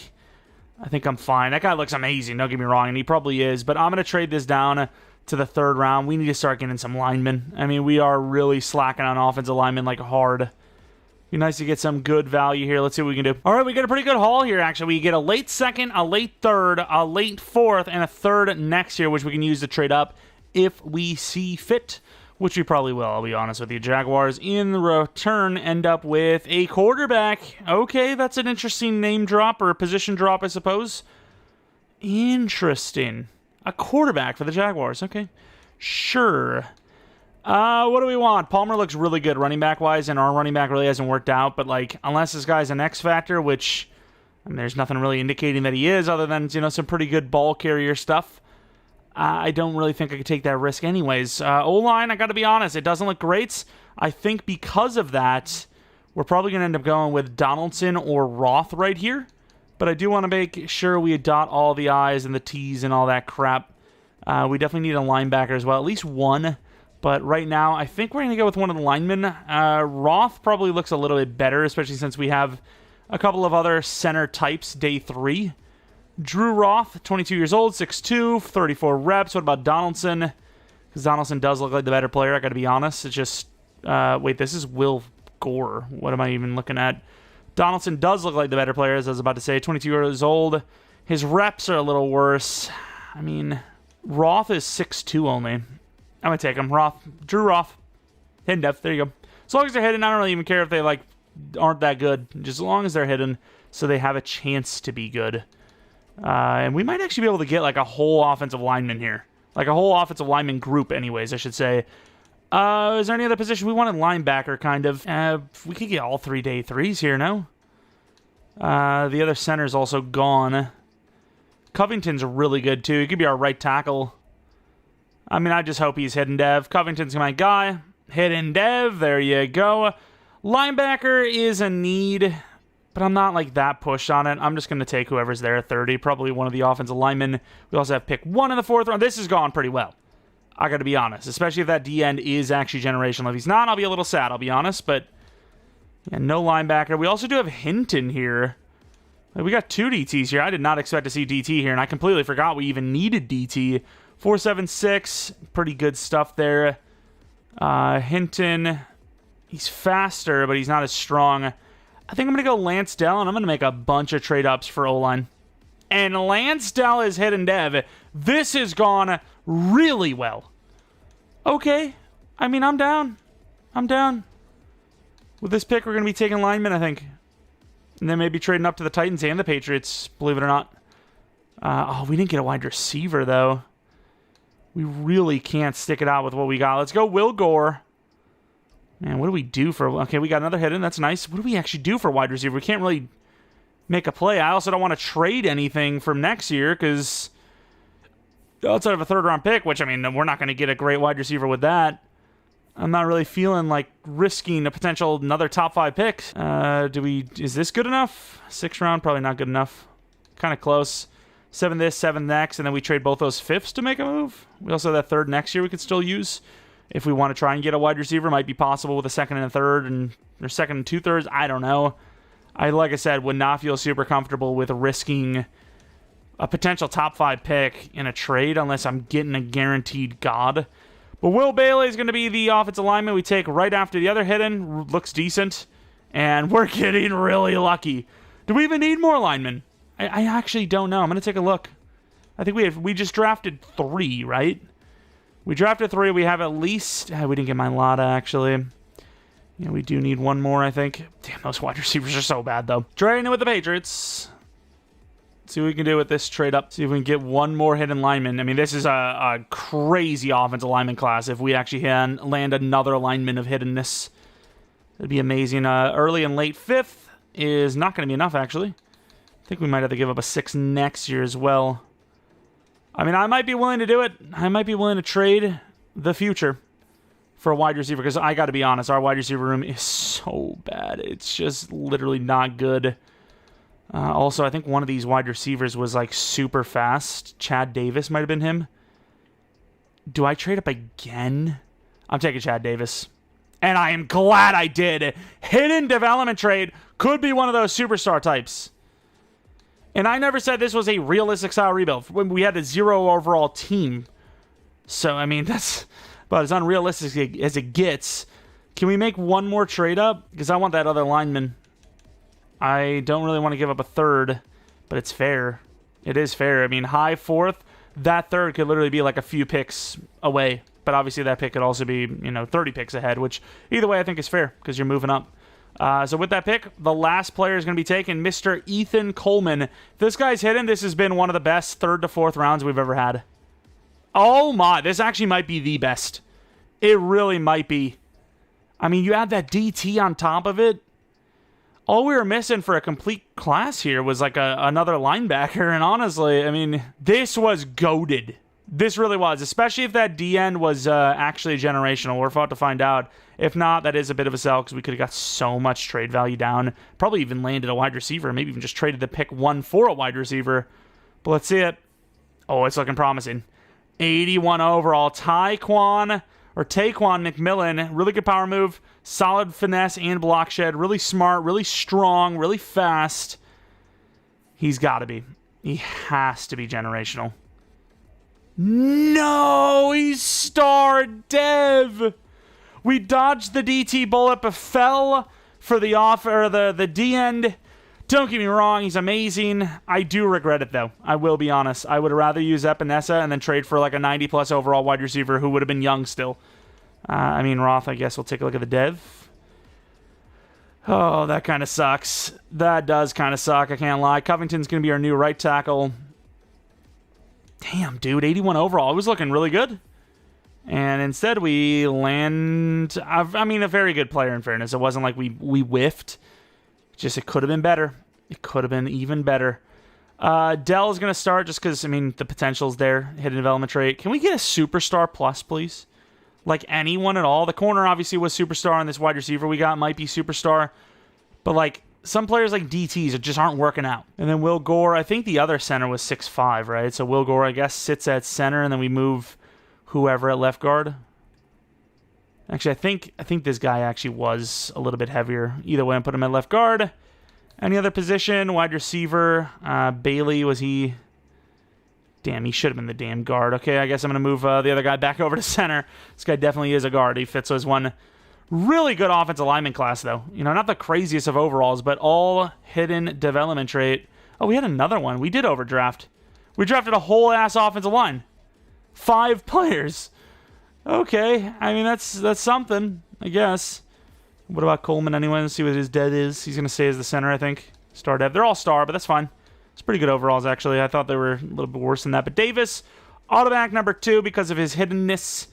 I'm fine. That guy looks amazing, don't get me wrong, and he probably is, but I'm going to trade this down to the third round. We need to start getting some linemen. I mean, we are really slacking on offensive linemen like hard. Be nice to get some good value here. Let's see what we can do. All right, we get a pretty good haul here, actually. We get a late second, a late third, a late fourth, and a third next year, which we can use to trade up if we see fit, which we probably will, I'll be honest with you. Jaguars, in return, end up with a quarterback. Okay, that's an interesting name drop, or a position drop, I suppose. Interesting. A quarterback for the Jaguars. Okay, sure. What do we want? Palmer looks really good running back-wise, and our running back really hasn't worked out, but, like, unless this guy's an X-Factor, which, I mean, there's nothing really indicating that he is, other than, some pretty good ball carrier stuff. I don't really think I could take that risk anyways. O-line, I gotta be honest, it doesn't look great. I think because of that, we're probably gonna end up going with Donaldson or Roth right here, but I do want to make sure we dot all the I's and the T's and all that crap. We definitely need a linebacker as well, at least one. But right now, I think we're going to go with one of the linemen. Roth probably looks a little bit better, especially since we have a couple of other center types, day 3. Drew Roth, 22 years old, 6'2", 34 reps. What about Donaldson? Because Donaldson does look like the better player, I got to be honest. It's just, wait, this is Will Gore. What am I even looking at? Donaldson does look like the better player, as I was about to say. 22 years old. His reps are a little worse. I mean, Roth is 6'2" only. I'm going to take him. Roth. Drew Roth. Hidden depth. There you go. As long as they're hidden, I don't really even care if they, aren't that good. Just as long as they're hidden so they have a chance to be good. And we might actually be able to get, a whole offensive lineman here. A whole offensive lineman group, anyways, I should say. Is there any other position? We wanted linebacker, kind of. We could get all 3 day 3s here, no? The other center's also gone. Covington's really good, too. He could be our right tackle. I mean, I just hope he's hidden dev. Covington's my guy. Hidden dev, there you go. Linebacker is a need, but I'm not, that pushed on it. I'm just going to take whoever's there at 30, probably one of the offensive linemen. We also have pick 1 in the 4th round. This has gone pretty well, I got to be honest, especially if that D-end is actually generational. If he's not, I'll be a little sad, I'll be honest, but yeah, no linebacker. We also do have Hinton here. We got 2 DTs here. I did not expect to see DT here, and I completely forgot we even needed DT. 4.76, pretty good stuff there. Hinton, he's faster, but he's not as strong. I think I'm going to go Lansdell, and I'm going to make a bunch of trade-ups for O-line. And Lansdell is hidden dev. This has gone really well. Okay. I mean, I'm down. With this pick, we're going to be taking linemen, I think. And then maybe trading up to the Titans and the Patriots, believe it or not. Oh, we didn't get a wide receiver, though. We really can't stick it out with what we got. Let's go Will Gore. Man, what do we do for... Okay, we got another hit in. That's nice. What do we actually do for wide receiver? We can't really make a play. I also don't want to trade anything from next year because outside of a third-round pick, which, I mean, we're not going to get a great wide receiver with that. I'm not really feeling like risking a potential another top 5 pick. Is this good enough? 6th round, probably not good enough. Kind of close. 7 this, 7 next, and then we trade both those 5ths to make a move. We also have that 3rd next year we could still use. If we want to try and get a wide receiver, might be possible with a 2nd and a 3rd, or 2nd and 2/3. I don't know. Like I said, would not feel super comfortable with risking a potential top 5 pick in a trade unless I'm getting a guaranteed god. But Will Bailey is going to be the offensive lineman we take right after the other hidden. Looks decent. And we're getting really lucky. Do we even need more linemen? I actually don't know. I'm going to take a look. I think we just drafted 3, right? We drafted 3. We have at least... we didn't get my Lotta, actually. Yeah, we do need 1 more, I think. Damn, those wide receivers are so bad, though. Trading it with the Patriots. See what we can do with this trade up. See if we can get 1 more hidden lineman. I mean, this is a crazy offensive lineman class. If we actually land another lineman of hiddenness, that'd be amazing. Early and late 5th is not going to be enough, actually. I think we might have to give up a 6 next year as well. I mean, I might be willing to do it. I might be willing to trade the future for a wide receiver because I got to be honest, our wide receiver room is so bad. It's just literally not good. Also, I think one of these wide receivers was like super fast. Chad Davis might have been him. Do I trade up again? I'm taking Chad Davis. And I am glad I did. Hidden development trade could be one of those superstar types. And I never said this was a realistic style rebuild when we had a 0 overall team. So, I mean, that's about as unrealistic as it gets. Can we make 1 more trade up? Because I want that other lineman. I don't really want to give up a 3rd, but it's fair. It is fair. I mean, high 4th, that 3rd could literally be like a few picks away. But obviously that pick could also be, 30 picks ahead, which either way I think is fair because you're moving up. So with that pick, the last player is going to be taken, Mr. Ethan Coleman. If this guy's hidden, this has been one of the best 3rd to 4th rounds we've ever had. Oh my, this actually might be the best. It really might be. I mean, you add that DT on top of it. All we were missing for a complete class here was like another linebacker, and honestly, I mean, this was goated. This really was, especially if that D-end was actually generational. We're about to find out. If not, that is a bit of a sell because we could have got so much trade value down. Probably even landed a wide receiver. Maybe even just traded the pick 1 for a wide receiver. But let's see it. Oh, it's looking promising. 81 overall. Taquan McMillan. Really good power move. Solid finesse and block shed. Really smart, really strong, really fast. He's got to be. He has to be generational. No, he's star dev. We dodged the DT bullet, but fell for the the D end. Don't get me wrong, he's amazing. I do regret it though. I will be honest. I would rather use Epinesa and then trade for like a 90+ overall wide receiver who would have been young still. I mean, Roth, I guess we'll take a look at the dev. Oh, that kind of sucks. That does kind of suck, I can't lie. Covington's going to be our new right tackle. Damn, dude, 81 overall. It was looking really good. And instead we land... I mean, a very good player in fairness. It wasn't like we whiffed. Just it could have been better. It could have been even better. Dell is going to start just because, I mean, the potential's there. Hidden development trait. Can we get a superstar plus, please? Like anyone at all. The corner obviously was superstar, and this wide receiver we got might be superstar. But like some players like DTs just aren't working out. And then Will Gore, I think the other center was 6'5", right? So Will Gore, I guess, sits at center, and then we move whoever at left guard. Actually, I think this guy actually was a little bit heavier. Either way, I put him at left guard. Any other position? Wide receiver. Bailey, was he... Damn, he should have been the damn guard. Okay, I guess I'm going to move the other guy back over to center. This guy definitely is a guard. He fits as one. Really good offensive lineman class, though. You know, not the craziest of overalls, but all hidden development trait. Oh, we had another one. We did overdraft. We drafted a whole ass offensive line. 5 players. Okay, I mean, that's something, I guess. What about Coleman anyway? Let's see what his dev is. He's going to stay as the center, I think. Star dev. They're all star, but that's fine. It's pretty good overalls, actually. I thought they were a little bit worse than that. But Davis, automatic number 2 because of his hiddenness.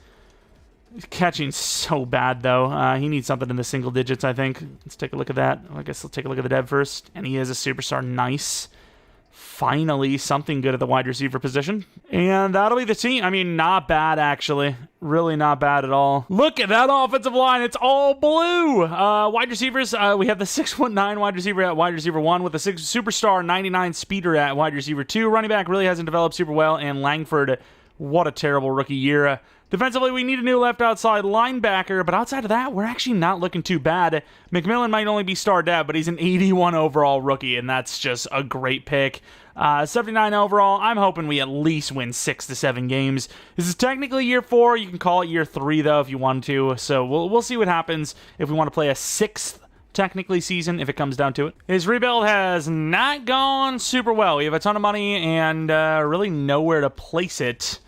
He's catching so bad, though. He needs something in the single digits, I think. Let's take a look at that. I guess let's take a look at the dev first. And he is a superstar. Nice. Finally, something good at the wide receiver position. And that'll be the team. I mean, not bad, actually. Really not bad at all. Look at that offensive line. It's all blue. Wide receivers, we have the 6'9" wide receiver at wide receiver 1 with the superstar 99 speeder at wide receiver 2. Running back really hasn't developed super well. And Langford, what a terrible rookie year. Defensively, we need a new left outside linebacker, but outside of that, we're actually not looking too bad. McMillan might only be star dev, but he's an 81 overall rookie, and that's just a great pick. 79 overall, I'm hoping we at least win 6 to 7 games. This is technically year 4. You can call it year 3, though, if you want to. So we'll see what happens if we want to play a 6th, technically, season, if it comes down to it. His rebuild has not gone super well. We have a ton of money and really nowhere to place it.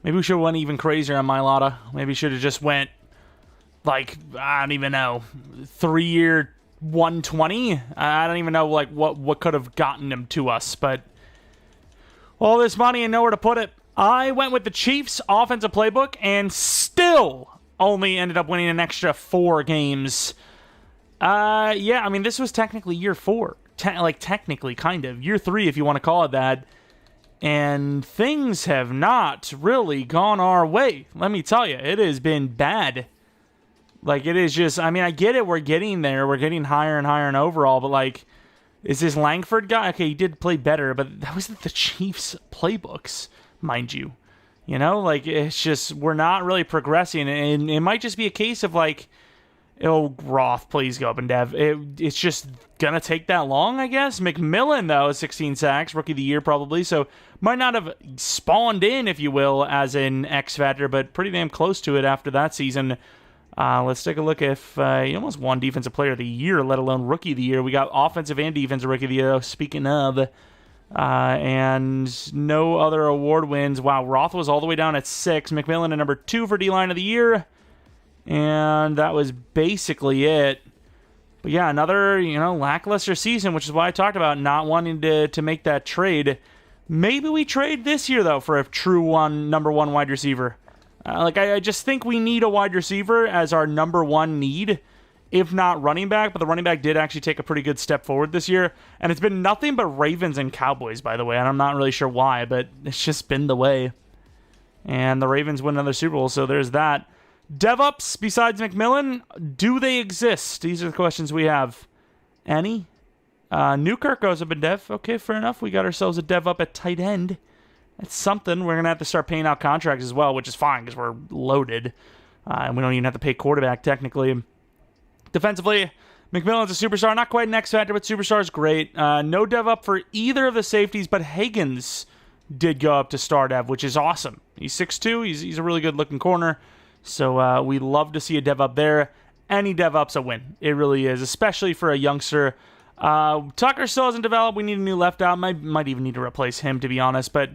Maybe we should have went even crazier on Mailata. Maybe should have just went, like, I don't even know, 3-year 120? I don't even know, like, what could have gotten him to us, but all this money and nowhere to put it. I went with the Chiefs' offensive playbook and still only ended up winning an extra 4 games. Yeah, I mean, this was technically year 4. Technically, kind of. Year 3, if you want to call it that. And things have not really gone our way. Let me tell you, it has been bad. Like, it is just, I mean, I get it, we're getting there. We're getting higher and higher in overall, but, like, is this Langford guy? Okay, he did play better, but that was the Chiefs' playbooks, mind you. You know, like, it's just, we're not really progressing, and it might just be a case of, like, oh, Roth, please go up and dev. It's just gonna take that long, I guess. McMillan, though, 16 sacks, rookie of the year probably, so might not have spawned in, if you will, as an X factor, but pretty damn close to it after that season. Let's take a look if he almost won defensive player of the year, let alone rookie of the year. We got offensive and defensive rookie of the year, speaking of, and no other award wins. Wow, Roth was all the way down at 6. McMillan at number 2 for D-line of the year. And that was basically it. But yeah, another, lackluster season, which is why I talked about not wanting to make that trade. Maybe we trade this year, though, for a true number 1 wide receiver. I just think we need a wide receiver as our number 1 need, if not running back. But the running back did actually take a pretty good step forward this year. And it's been nothing but Ravens and Cowboys, by the way. And I'm not really sure why, but it's just been the way. And the Ravens win another Super Bowl, so there's that. DevUps besides McMillan, do they exist? These are the questions we have. Any? Newkirk goes up in dev. Okay, fair enough. We got ourselves a dev up at tight end. That's something. We're going to have to start paying out contracts as well, which is fine because we're loaded. And we don't even have to pay quarterback, technically. Defensively, McMillan's a superstar. Not quite an X factor, but superstar is great. No dev up for either of the safeties, but Higgins did go up to star dev, which is awesome. He's 6'2". He's a really good-looking corner. So we love to see a dev up there. Any dev up's a win. It really is, especially for a youngster. Tucker still hasn't developed. We need a new left out. Might even need to replace him, to be honest. But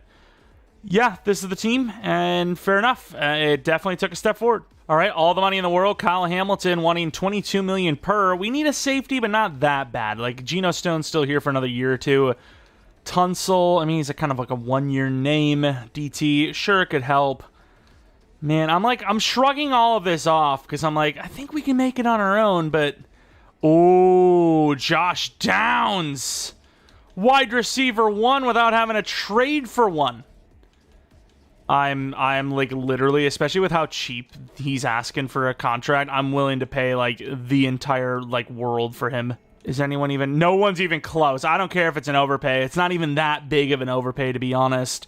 yeah, this is the team, and fair enough. It definitely took a step forward. All right, all the money in the world. Kyle Hamilton wanting $22 million per. We need a safety, but not that bad. Like, Geno Stone's still here for another year or two. Tunsil, I mean, he's kind of like a 1-year name. DT, sure, it could help. Man, I'm shrugging all of this off because I'm like, I think we can make it on our own, but oh, Josh Downs, wide receiver 1 without having to trade for one. I'm like literally, especially with how cheap he's asking for a contract, I'm willing to pay like the entire like world for him. Is anyone even? No one's even close. I don't care if it's an overpay. It's not even that big of an overpay, to be honest.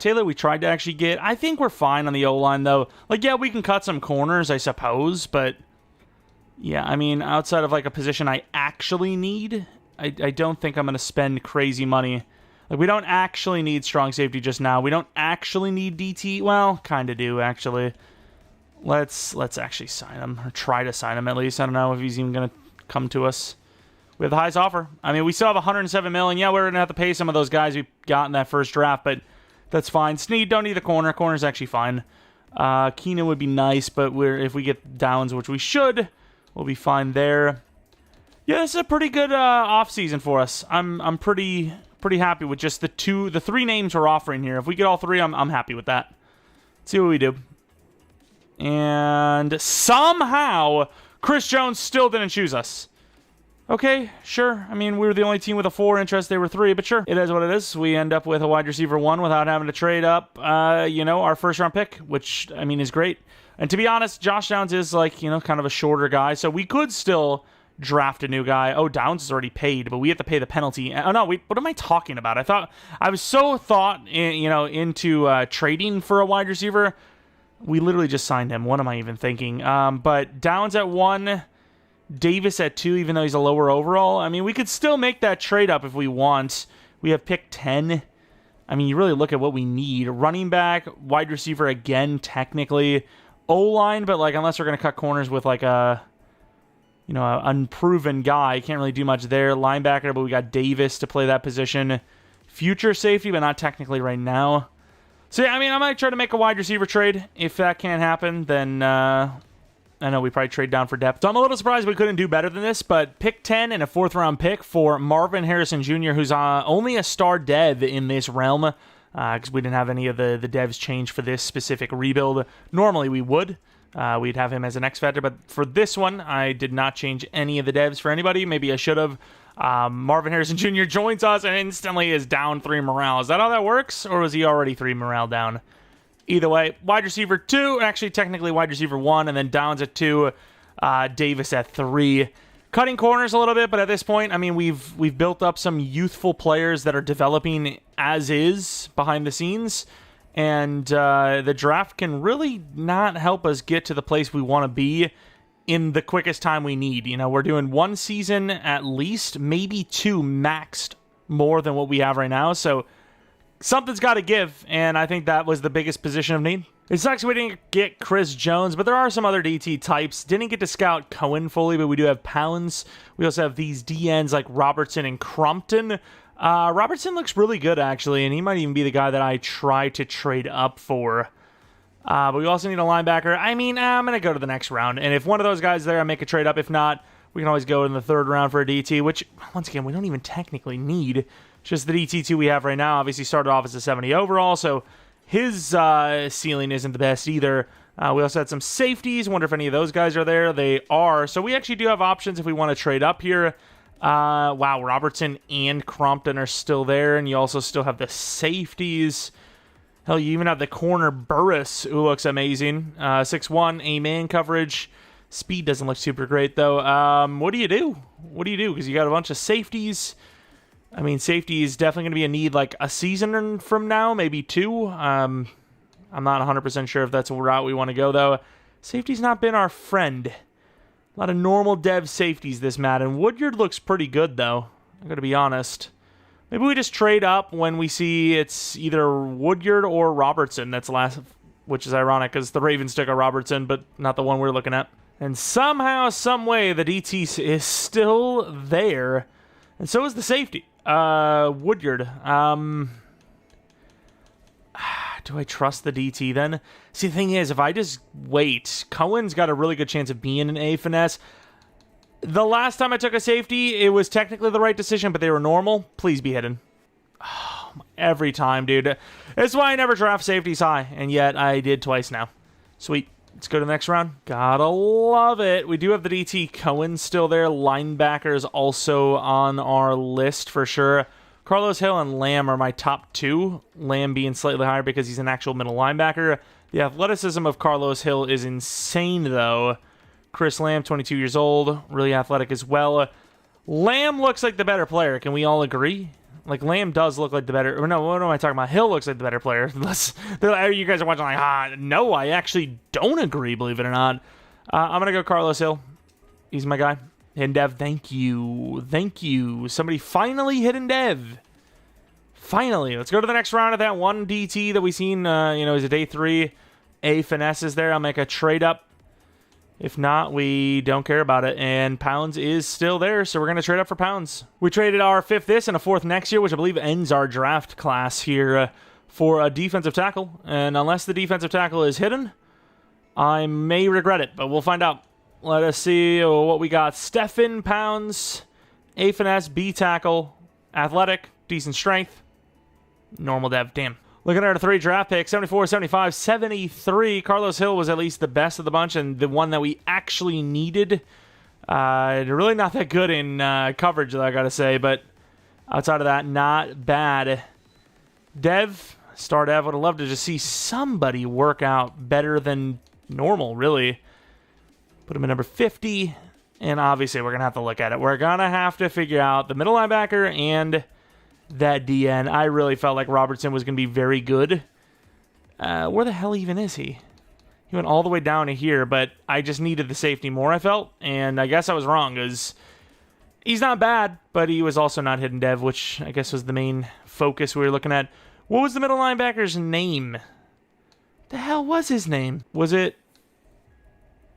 Taylor, we tried to actually get. I think we're fine on the O-line, though. Like, yeah, we can cut some corners, I suppose, but yeah, I mean, outside of like a position I actually need, I don't think I'm going to spend crazy money. Like, we don't actually need strong safety just now. We don't actually need DT. Well, kind of do, actually. Let's actually sign him, or try to sign him at least. I don't know if he's even going to come to us. We have the highest offer. I mean, we still have $107 million. Yeah, we're going to have to pay some of those guys we got in that first draft, but that's fine. Snead, don't need a corner. Corner's actually fine. Keenan would be nice, but if we get Downs, which we should, We'll be fine there. Yeah, this is a pretty good off-season for us. I'm pretty happy with just the 3 names we're offering here. If we get all 3, I'm happy with that. Let's see what we do. And somehow, Chris Jones still didn't choose us. Okay, sure. I mean, we were the only team with a 4 interest. They were 3, but sure. It is what it is. We end up with a wide receiver 1 without having to trade up, our first-round pick, which, I mean, is great. And to be honest, Josh Downs is, like, kind of a shorter guy, so we could still draft a new guy. Oh, Downs is already paid, but we have to pay the penalty. Oh, no, what am I talking about? I was so into trading for a wide receiver. We literally just signed him. What am I even thinking? But Downs at 1, Davis at 2, even though he's a lower overall. I mean, we could still make that trade up if we want. We have pick 10. I mean, you really look at what we need. Running back, wide receiver again, technically. O-line, but like unless we're going to cut corners with like a unproven guy, can't really do much there. Linebacker, but we got Davis to play that position. Future safety, but not technically right now. So yeah, I mean, I might try to make a wide receiver trade. If that can't happen, then I know we probably trade down for depth. So I'm a little surprised we couldn't do better than this, but pick 10 and a 4th-round pick for Marvin Harrison Jr., who's only a star dev in this realm, because we didn't have any of the devs change for this specific rebuild. Normally we would. We'd have him as an X Factor, but for this one, I did not change any of the devs for anybody. Maybe I should have. Marvin Harrison Jr. joins us and instantly is down 3 morale. Is that how that works, or was he already 3 morale down? Either way, wide receiver 2, actually technically wide receiver 1, and then Downs at 2, Davis at 3. Cutting corners a little bit, but at this point, I mean, we've built up some youthful players that are developing as is behind the scenes, and the draft can really not help us get to the place we want to be in the quickest time we need. We're doing 1 season at least, maybe 2 maxed more than what we have right now, so something's got to give, and I think that was the biggest position of need. It sucks we didn't get Chris Jones, but there are some other DT types. Didn't get to scout Cohen fully, but we do have Pounds. We also have these DNs like Robertson and Crumpton. Robertson looks really good, actually, and he might even be the guy that I try to trade up for. But we also need a linebacker. I mean, I'm going to go to the next round, and if one of those guys there, I make a trade up. If not, we can always go in the 3rd round for a DT, which, once again, we don't even technically need. Just the DT2 we have right now obviously started off as a 70 overall, so his ceiling isn't the best either. We also had some safeties. Wonder if any of those guys are there. They are. So we actually do have options if we want to trade up here. Wow, Robertson and Crompton are still there, and you also still have the safeties. Hell, you even have the corner Burris, who looks amazing. 6'1", A-man coverage. Speed doesn't look super great, though. What do you do? Because you got a bunch of safeties. I mean, safety is definitely going to be a need like a season from now, maybe 2. I'm not 100% sure if that's a route we want to go, though. Safety's not been our friend. A lot of normal dev safeties this Madden. Woodyard looks pretty good, though. I'm going to be honest. Maybe we just trade up when we see it's either Woodyard or Robertson that's last, which is ironic because the Ravens took a Robertson, but not the one we're looking at. And somehow, some way, the DT is still there, and so is the safety. Woodyard. Do I trust the DT then? See, the thing is, if I just wait, Cohen's got a really good chance of being an A finesse. The last time I took a safety, it was technically the right decision, but they were normal. Please be hidden. Oh, every time, dude. That's why I never draft safeties high, and yet I did twice now. Sweet. Let's go to the next round. Gotta love it. We do have the DT. Cohen still there. Linebackers also on our list for sure. Carlos Hill and Lamb are my top 2. Lamb being slightly higher because he's an actual middle linebacker. The athleticism of Carlos Hill is insane, though. Chris Lamb, 22 years old. Really athletic as well. Lamb looks like the better player. Can we all agree? Like, Lamb does look like the better... Or no, what am I talking about? Hill looks like the better player. Unless you guys are watching like, no, I actually don't agree, believe it or not. I'm going to go Carlos Hill. He's my guy. Hidden Dev, thank you. Thank you. Somebody finally Hidden Dev. Finally. Let's go to the next round of that one DT that we seen, is a day 3. A finesse is there. I'll make a trade up. If not, we don't care about it. And Pounds is still there, so we're going to trade up for Pounds. We traded our 5th this and a 4th next year, which I believe ends our draft class here for a defensive tackle. And unless the defensive tackle is hidden, I may regret it, but we'll find out. let us see what we got. Stephen Pounds, A finesse, B tackle, athletic, decent strength, normal dev. Damn. Looking at our 3 draft picks, 74, 75, 73. Carlos Hill was at least the best of the bunch and the one that we actually needed. Really not that good in coverage, though, I gotta say, but outside of that, not bad. Dev, star dev, would have loved to just see somebody work out better than normal, really. Put him at number 50, and obviously we're going to have to look at it. We're going to have to figure out the middle linebacker and that DN. I really felt like Robertson was going to be very good. Where the hell even is he? He went all the way down to here, but I just needed the safety more, I felt, and I guess I was wrong, because he's not bad, but he was also not hidden dev, which I guess was the main focus we were looking at. What was the middle linebacker's name? The hell was his name? Was it...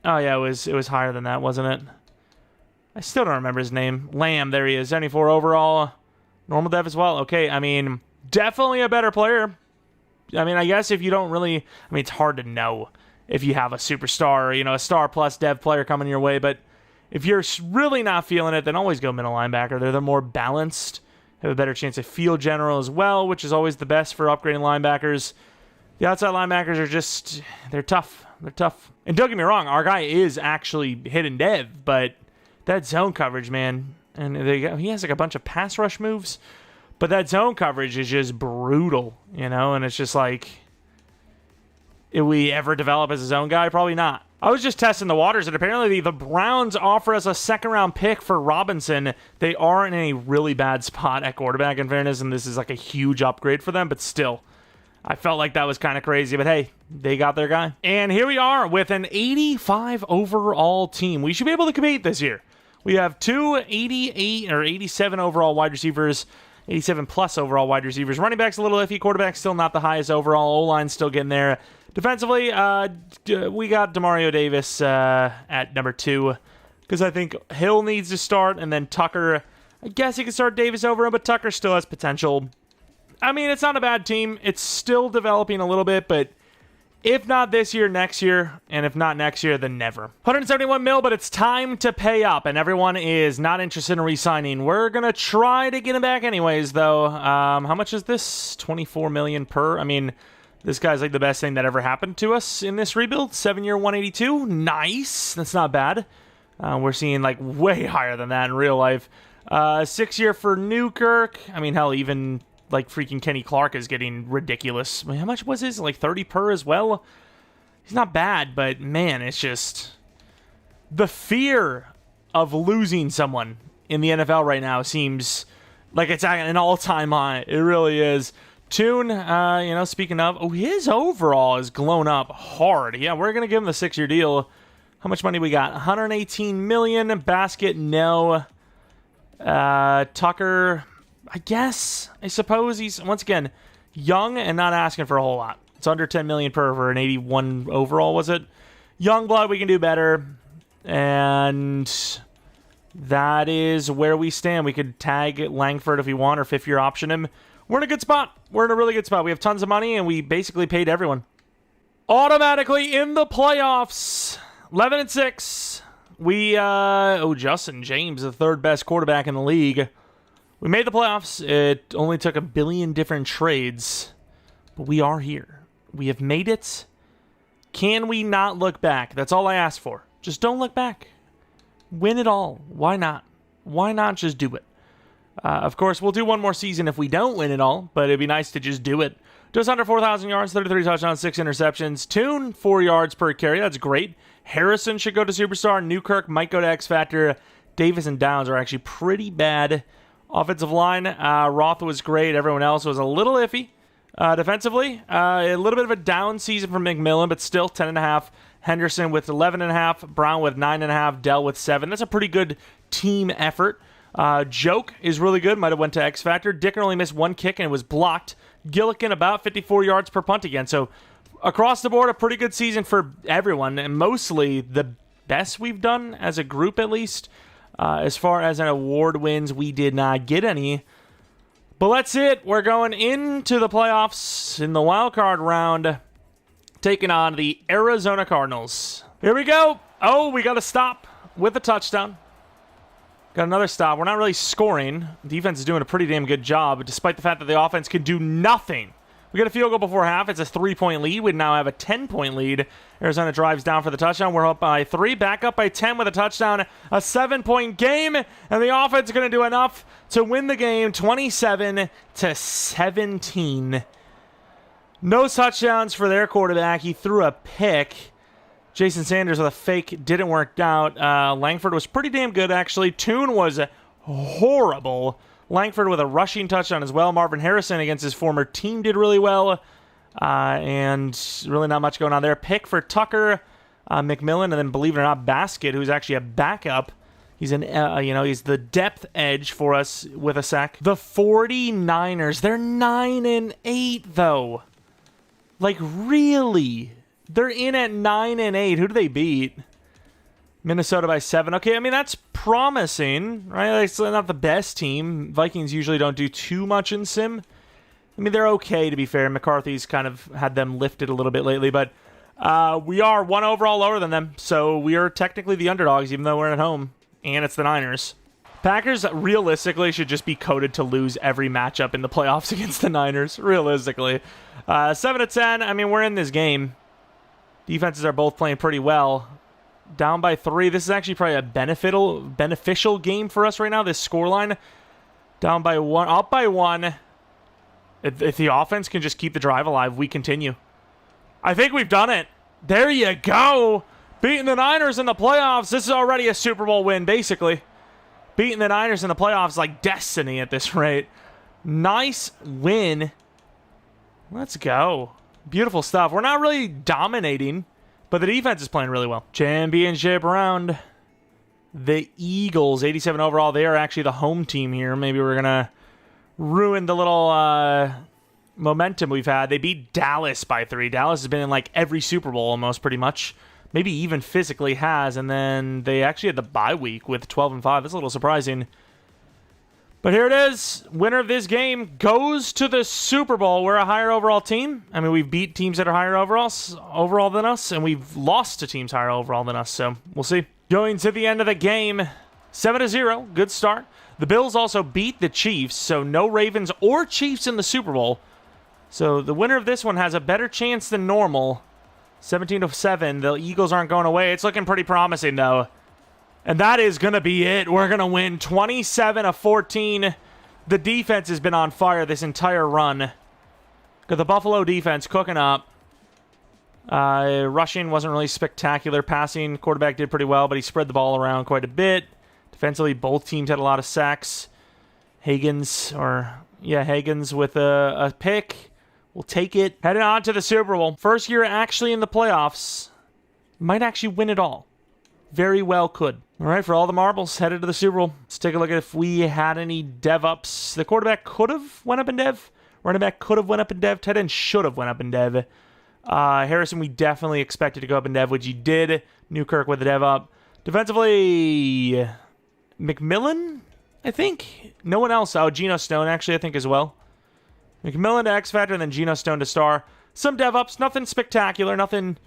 Oh, yeah, it was higher than that, wasn't it? I still don't remember his name. Lamb, there he is. 74 overall. Normal dev as well. Okay, I mean, definitely a better player. I mean, I guess if you don't really... I mean, it's hard to know if you have a superstar or, you know, a star plus dev player coming your way, but if you're really not feeling it, then always go middle linebacker. They're the more balanced, have a better chance of field general as well, which is always the best for upgrading linebackers. The outside linebackers are just... They're tough. They're tough. And don't get me wrong, our guy is actually hidden dev, but that zone coverage, man, and he has like a bunch of pass rush moves, but that zone coverage is just brutal, you know, and it's just like, if we ever develop as a zone guy, probably not. I was just testing the waters, and apparently the Browns offer us a second-round pick for Robinson. They are in a really bad spot at quarterback, in fairness, and this is like a huge upgrade for them, but still, I felt like that was kind of crazy, but hey, they got their guy. And here we are with an 85 overall team. We should be able to compete this year. We have 2 88 or 87 overall wide receivers, 87 plus overall wide receivers. Running back's a little iffy. Quarterback's still not the highest overall. O-line's still getting there. Defensively, we got Demario Davis at number 2 because I think Hill needs to start, and then Tucker, I guess he can start Davis over him, but Tucker still has potential. I mean, it's not a bad team. It's still developing a little bit, but if not this year, next year, and if not next year, then never. 171 mil, but it's time to pay up, and everyone is not interested in re-signing. We're going to try to get him back anyways, though. How much is this? 24 million per? I mean, this guy's like the best thing that ever happened to us in this rebuild. 7-year, 182. Nice. That's not bad. We're seeing like way higher than that in real life. 6-year for Newkirk. I mean, hell, even... like freaking Kenny Clark is getting ridiculous. I mean, how much was his? Like 30 per as well? He's not bad, but man, it's just... the fear of losing someone in the NFL right now seems like it's at an all-time high. It really is. Tune, you know, speaking of... his overall is blown up hard. Yeah, we're going to give him the 6-year deal. How much money we got? 118 million. Basket, no. Tucker... I suppose he's, once again, young and not asking for a whole lot. It's under 10 million per for an 81 overall, was it? Young blood, we can do better. And that is where we stand. We could tag Langford if we want, or 5-year option him. We're in a good spot. We're in a really good spot. We have tons of money, and we basically paid everyone. Automatically in the playoffs. 11-6. We, Justin James, the 3rd best quarterback in the league. We made the playoffs. It only took a billion different trades, but we are here. We have made it. Can we not look back? That's all I ask for. Just don't look back. Win it all. Why not? Why not just do it? Of course, we'll do one more season if we don't win it all, but it'd be nice to just do it. Just under 4,000 yards, 33 touchdowns, 6 interceptions. Tune, 4 yards per carry. That's great. Harrison should go to Superstar. Newkirk might go to X Factor. Davis and Downs are actually pretty bad. Offensive line, Roth was great. Everyone else was a little iffy. Defensively, a little bit of a down season from McMillan, but still 10.5. Henderson with 11.5. Brown with 9.5. Dell with 7. That's a pretty good team effort. Joke is really good. Might have went to X Factor. Dickon only missed 1 kick and it was blocked. Gillikin about 54 yards per punt again. So across the board, a pretty good season for everyone, and mostly the best we've done as a group, at least. As far as an award wins, we did not get any. But that's it. We're going into the playoffs in the wild card round, taking on the Arizona Cardinals. Here we go. Oh, we got a stop with a touchdown. Got another stop. We're not really scoring. Defense is doing a pretty damn good job, despite the fact that the offense can do nothing. We got a field goal before half. It's a 3-point lead. We now have a 10-point lead. Arizona drives down for the touchdown. We're up by 3, back up by 10 with a touchdown. A 7-point game, and the offense is going to do enough to win the game 27-17. No touchdowns for their quarterback. He threw a pick. Jason Sanders with a fake didn't work out. Langford was pretty damn good, actually. Toon was horrible. Langford with a rushing touchdown as well. Marvin Harrison against his former team did really well. And really not much going on there. Pick for Tucker, McMillan, and then, believe it or not, Basket, who's actually a backup. He's he's the depth edge for us with a sack. The 49ers, they're 9-8 though. Like, really? They're in at 9-8. Who do they beat? Minnesota by 7. Okay, I mean, that's promising, right? It's not the best team. Vikings usually don't do too much in sim. I mean, they're okay, to be fair. McCarthy's kind of had them lifted a little bit lately, but we are 1 overall lower than them, so we are technically the underdogs, even though we're at home, and it's the Niners. Packers realistically should just be coded to lose every matchup in the playoffs against the Niners, realistically. 7-10, I mean, we're in this game. Defenses are both playing pretty well. Down by 3. This is actually probably a beneficial game for us right now, this scoreline. Down by 1, up by 1. If the offense can just keep the drive alive, we continue. I think we've done it. There you go. Beating the Niners in the playoffs. This is already a Super Bowl win, basically. Beating the Niners in the playoffs like destiny at this rate. Nice win. Let's go. Beautiful stuff. We're not really dominating, but the defense is playing really well. Championship round. The Eagles, 87 overall. They are actually the home team here. Maybe we're going to ruin the little momentum we've had. They beat Dallas by 3. Dallas has been in like every Super Bowl almost, pretty much. Maybe even physically has. And then they actually had the bye week with 12-5. That's a little surprising. But here it is. Winner of this game goes to the Super Bowl. We're a higher overall team. I mean, we've beat teams that are higher overall than us, and we've lost to teams higher overall than us, so we'll see. Going to the end of the game, 7-0. Good start. The Bills also beat the Chiefs, so no Ravens or Chiefs in the Super Bowl. So the winner of this one has a better chance than normal. 17-7. The Eagles aren't going away. It's looking pretty promising, though. And that is going to be it. We're going to win 27-14. The defense has been on fire this entire run. Got the Buffalo defense cooking up. Rushing wasn't really spectacular. Passing, quarterback did pretty well, but he spread the ball around quite a bit. Defensively, both teams had a lot of sacks. Higgins with a pick. We'll take it. Heading on to the Super Bowl. First year actually in the playoffs. Might actually win it all. Very well could. All right, for all the marbles, headed to the Super Bowl. Let's take a look at if we had any dev ups. The quarterback could have went up in dev. Running back could have went up in dev. Tight end should have went up in dev. Harrison, we definitely expected to go up in dev, which he did. Newkirk with the dev up. Defensively, McMillan, I think. No one else. Oh, Geno Stone, actually, I think, as well. McMillan to X Factor, and then Geno Stone to star. Some dev ups, nothing spectacular, nothing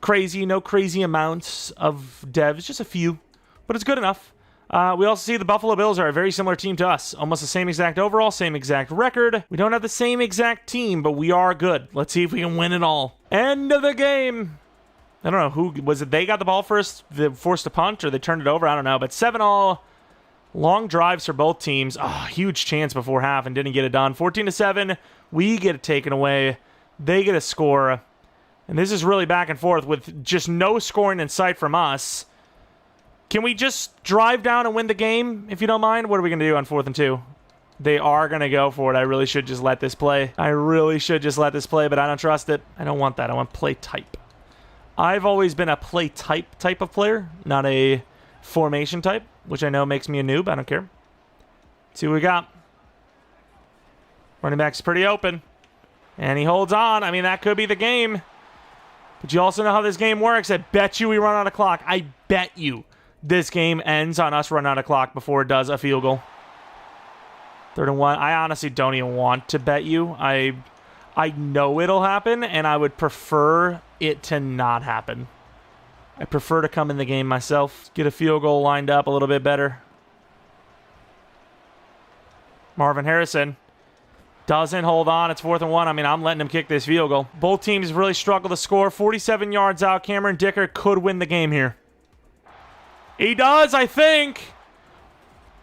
crazy, no crazy amounts of devs, just a few, but it's good enough. We also see the Buffalo Bills are a very similar team to us. Almost the same exact overall, same exact record. We don't have the same exact team, but we are good. Let's see if we can win it all. End of the game. I don't know, who was it? They got the ball first, they forced a punt, or they turned it over? I don't know, but 7-all. Long drives for both teams. Oh, huge chance before half and didn't get it done. 14-7. We get it taken away. They get a score. And this is really back and forth with just no scoring in sight from us. Can we just drive down and win the game, if you don't mind? What are we going to do on 4th and 2? They are going to go for it. I really should just let this play. But I don't trust it. I don't want that. I want play type. I've always been a play type of player, not a formation type, which I know makes me a noob. I don't care. See what we got. Running back's pretty open. And he holds on. I mean, that could be the game. But you also know how this game works. I bet you we run out of clock. I bet you this game ends on us running out of clock before it does a field goal. 3rd and 1. I honestly don't even want to bet you. I know it'll happen, and I would prefer it to not happen. I prefer to come in the game myself. Get a field goal lined up a little bit better. Marvin Harrison doesn't hold on. It's 4th and 1. I mean, I'm letting him kick this field goal. Both teams really struggle to score. 47 yards out. Cameron Dicker could win the game here. He does, I think.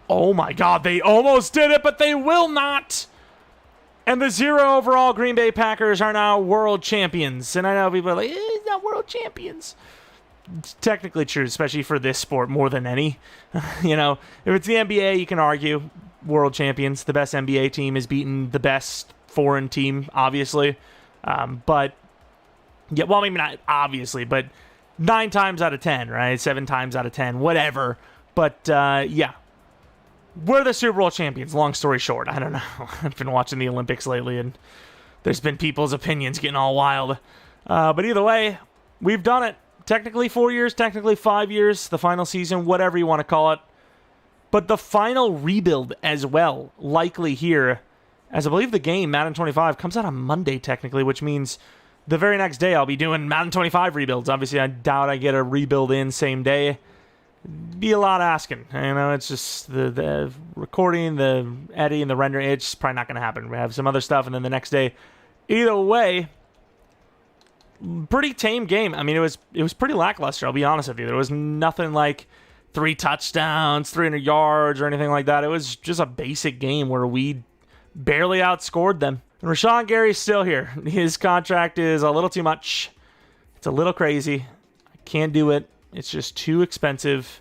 Oh my God, they almost did it, but they will not. And the 0 overall Green Bay Packers are now world champions. And I know people are like, he's not world champions. It's technically true, especially for this sport more than any. You know, if it's the NBA, you can argue world champions. The best NBA team is beating the best foreign team, obviously. But, yeah, well, I mean, not obviously, but 9 times out of 10, right? 7 times out of 10, whatever. But, yeah. We're the Super Bowl champions, long story short. I don't know. I've been watching the Olympics lately, and there's been people's opinions getting all wild. But either way, we've done it. Technically 4 years, technically 5 years, the final season, whatever you want to call it. But the final rebuild as well, likely here, as I believe the game, Madden 25, comes out on Monday technically, which means the very next day I'll be doing Madden 25 rebuilds. Obviously, I doubt I get a rebuild in same day. Be a lot asking. You know, it's just the recording, the editing, the rendering. It's just probably not going to happen. We have some other stuff, and then the next day. Either way, pretty tame game. I mean, it was pretty lackluster, I'll be honest with you. There was nothing like 3 touchdowns, 300 yards, or anything like that. It was just a basic game where we barely outscored them. And Rashawn Gary's still here. His contract is a little too much. It's a little crazy. I can't do it. It's just too expensive.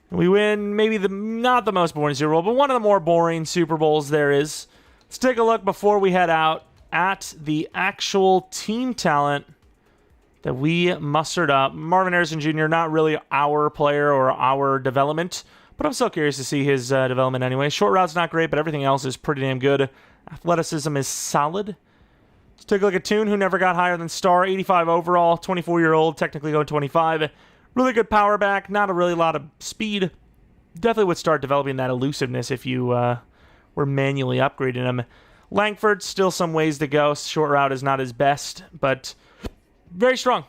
We win maybe not the most boring Super Bowl, but one of the more boring Super Bowls there is. Let's take a look before we head out at the actual team talent that we mustered up. Marvin Harrison Jr., not really our player or our development, but I'm still curious to see his development anyway. Short route's not great, but everything else is pretty damn good. Athleticism is solid. Let's take a look at Toon, who never got higher than star. 85 overall, 24-year-old, technically going 25. Really good power back, not a really lot of speed. Definitely would start developing that elusiveness if you were manually upgrading him. Langford, still some ways to go. Short route is not his best, but very strong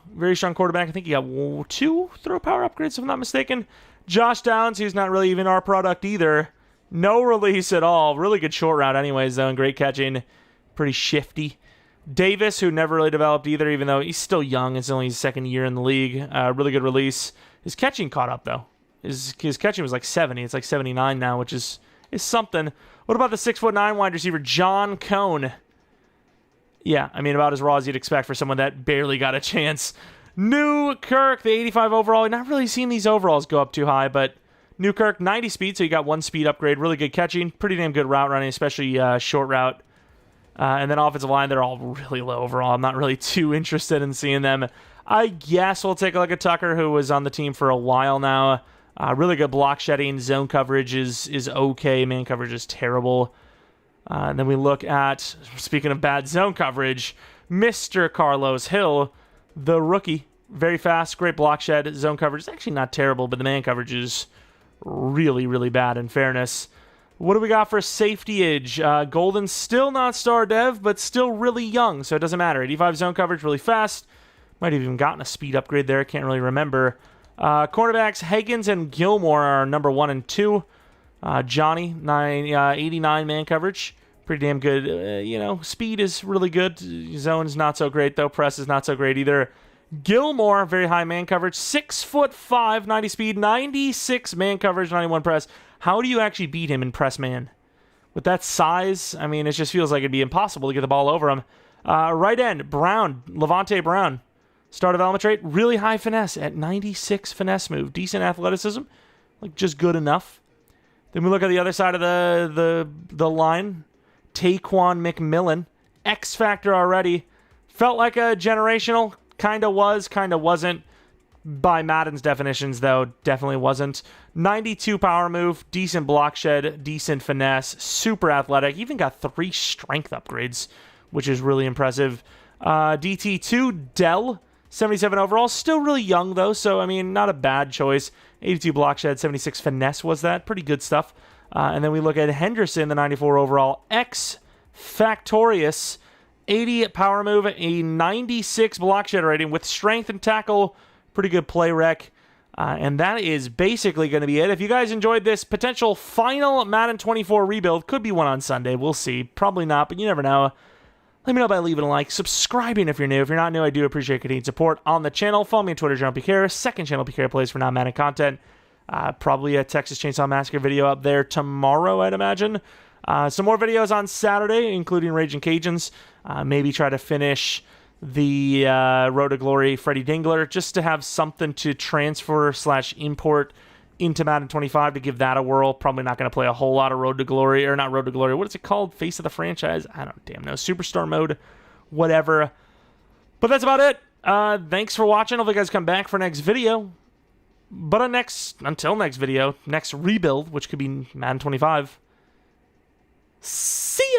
quarterback. I think he got 2 throw power upgrades, if I'm not mistaken. Josh Downs, who's not really even our product either. No release at all. Really good short route anyways, though, and great catching. Pretty shifty. Davis, who never really developed either, even though he's still young. It's only his 2nd year in the league. Really good release. His catching caught up, though. His catching was like 70. It's like 79 now, which is something. What about the 6'9" wide receiver, John Cone? Yeah, I mean, about as raw as you'd expect for someone that barely got a chance. Newkirk, the 85 overall. Not really seeing these overalls go up too high, but Newkirk, 90 speed, so you got 1 speed upgrade. Really good catching. Pretty damn good route running, especially short route. And then offensive line, they're all really low overall. I'm not really too interested in seeing them. I guess we'll take a look at Tucker, who was on the team for a while now. Really good block shedding. Zone coverage is okay. Man coverage is terrible. And then we look at, speaking of bad zone coverage, Mr. Carlos Hill, the rookie. Very fast, great block shed. Zone coverage is actually not terrible, but the man coverage is really, really bad in fairness. What do we got for safety edge? Golden, still not star dev, but still really young, so it doesn't matter. 85 zone coverage, really fast. Might have even gotten a speed upgrade there. I can't really remember. Cornerbacks, Higgins and Gilmore are number 1 and 2. Johnny, 89 man coverage. Pretty damn good. Speed is really good. Zone's not so great, though. Press is not so great either. Gilmore, very high man coverage. 6'5", 90 speed, 96 man coverage, 91 press. How do you actually beat him in press man? With that size, I mean, it just feels like it'd be impossible to get the ball over him. Right end, Brown, Levante Brown. Star development rate, really high finesse at 96 finesse move. Decent athleticism, like just good enough. Then we look at the other side of the line. Taquan McMillan, X Factor already. Felt like a generational, kind of was, kind of wasn't. By Madden's definitions, though, definitely wasn't. 92 power move, decent block shed, decent finesse, super athletic. Even got 3 strength upgrades, which is really impressive. DT2, Dell, 77 overall. Still really young, though, so, I mean, not a bad choice. 82 block shed, 76 finesse was that. Pretty good stuff. And then we look at Henderson, the 94 overall. X Factorious, 80 power move, a 96 block shed rating with strength and tackle pretty good play rec. And that is basically going to be it. If you guys enjoyed this potential final Madden 24 rebuild, could be one on Sunday. We'll see. Probably not, but you never know. Let me know by leaving a like, subscribing if you're new. If you're not new, I do appreciate continued support on the channel. Follow me on Twitter, Jeromepkr. Second channel, PK Plays for non-Madden content. Probably a Texas Chainsaw Massacre video up there tomorrow, I'd imagine. Some more videos on Saturday, including Raging Cajuns. Maybe try to finish the Road to Glory Freddy Dingler, just to have something to transfer / import into Madden 25 to give that a whirl. Probably not going to play a whole lot of Road to Glory, or not Road to Glory, what is it called? Face of the franchise? I don't damn know. Superstar mode, whatever. But that's about it. Thanks for watching. Hopefully you guys come back for next video. But until next video, next rebuild, which could be Madden 25. See ya!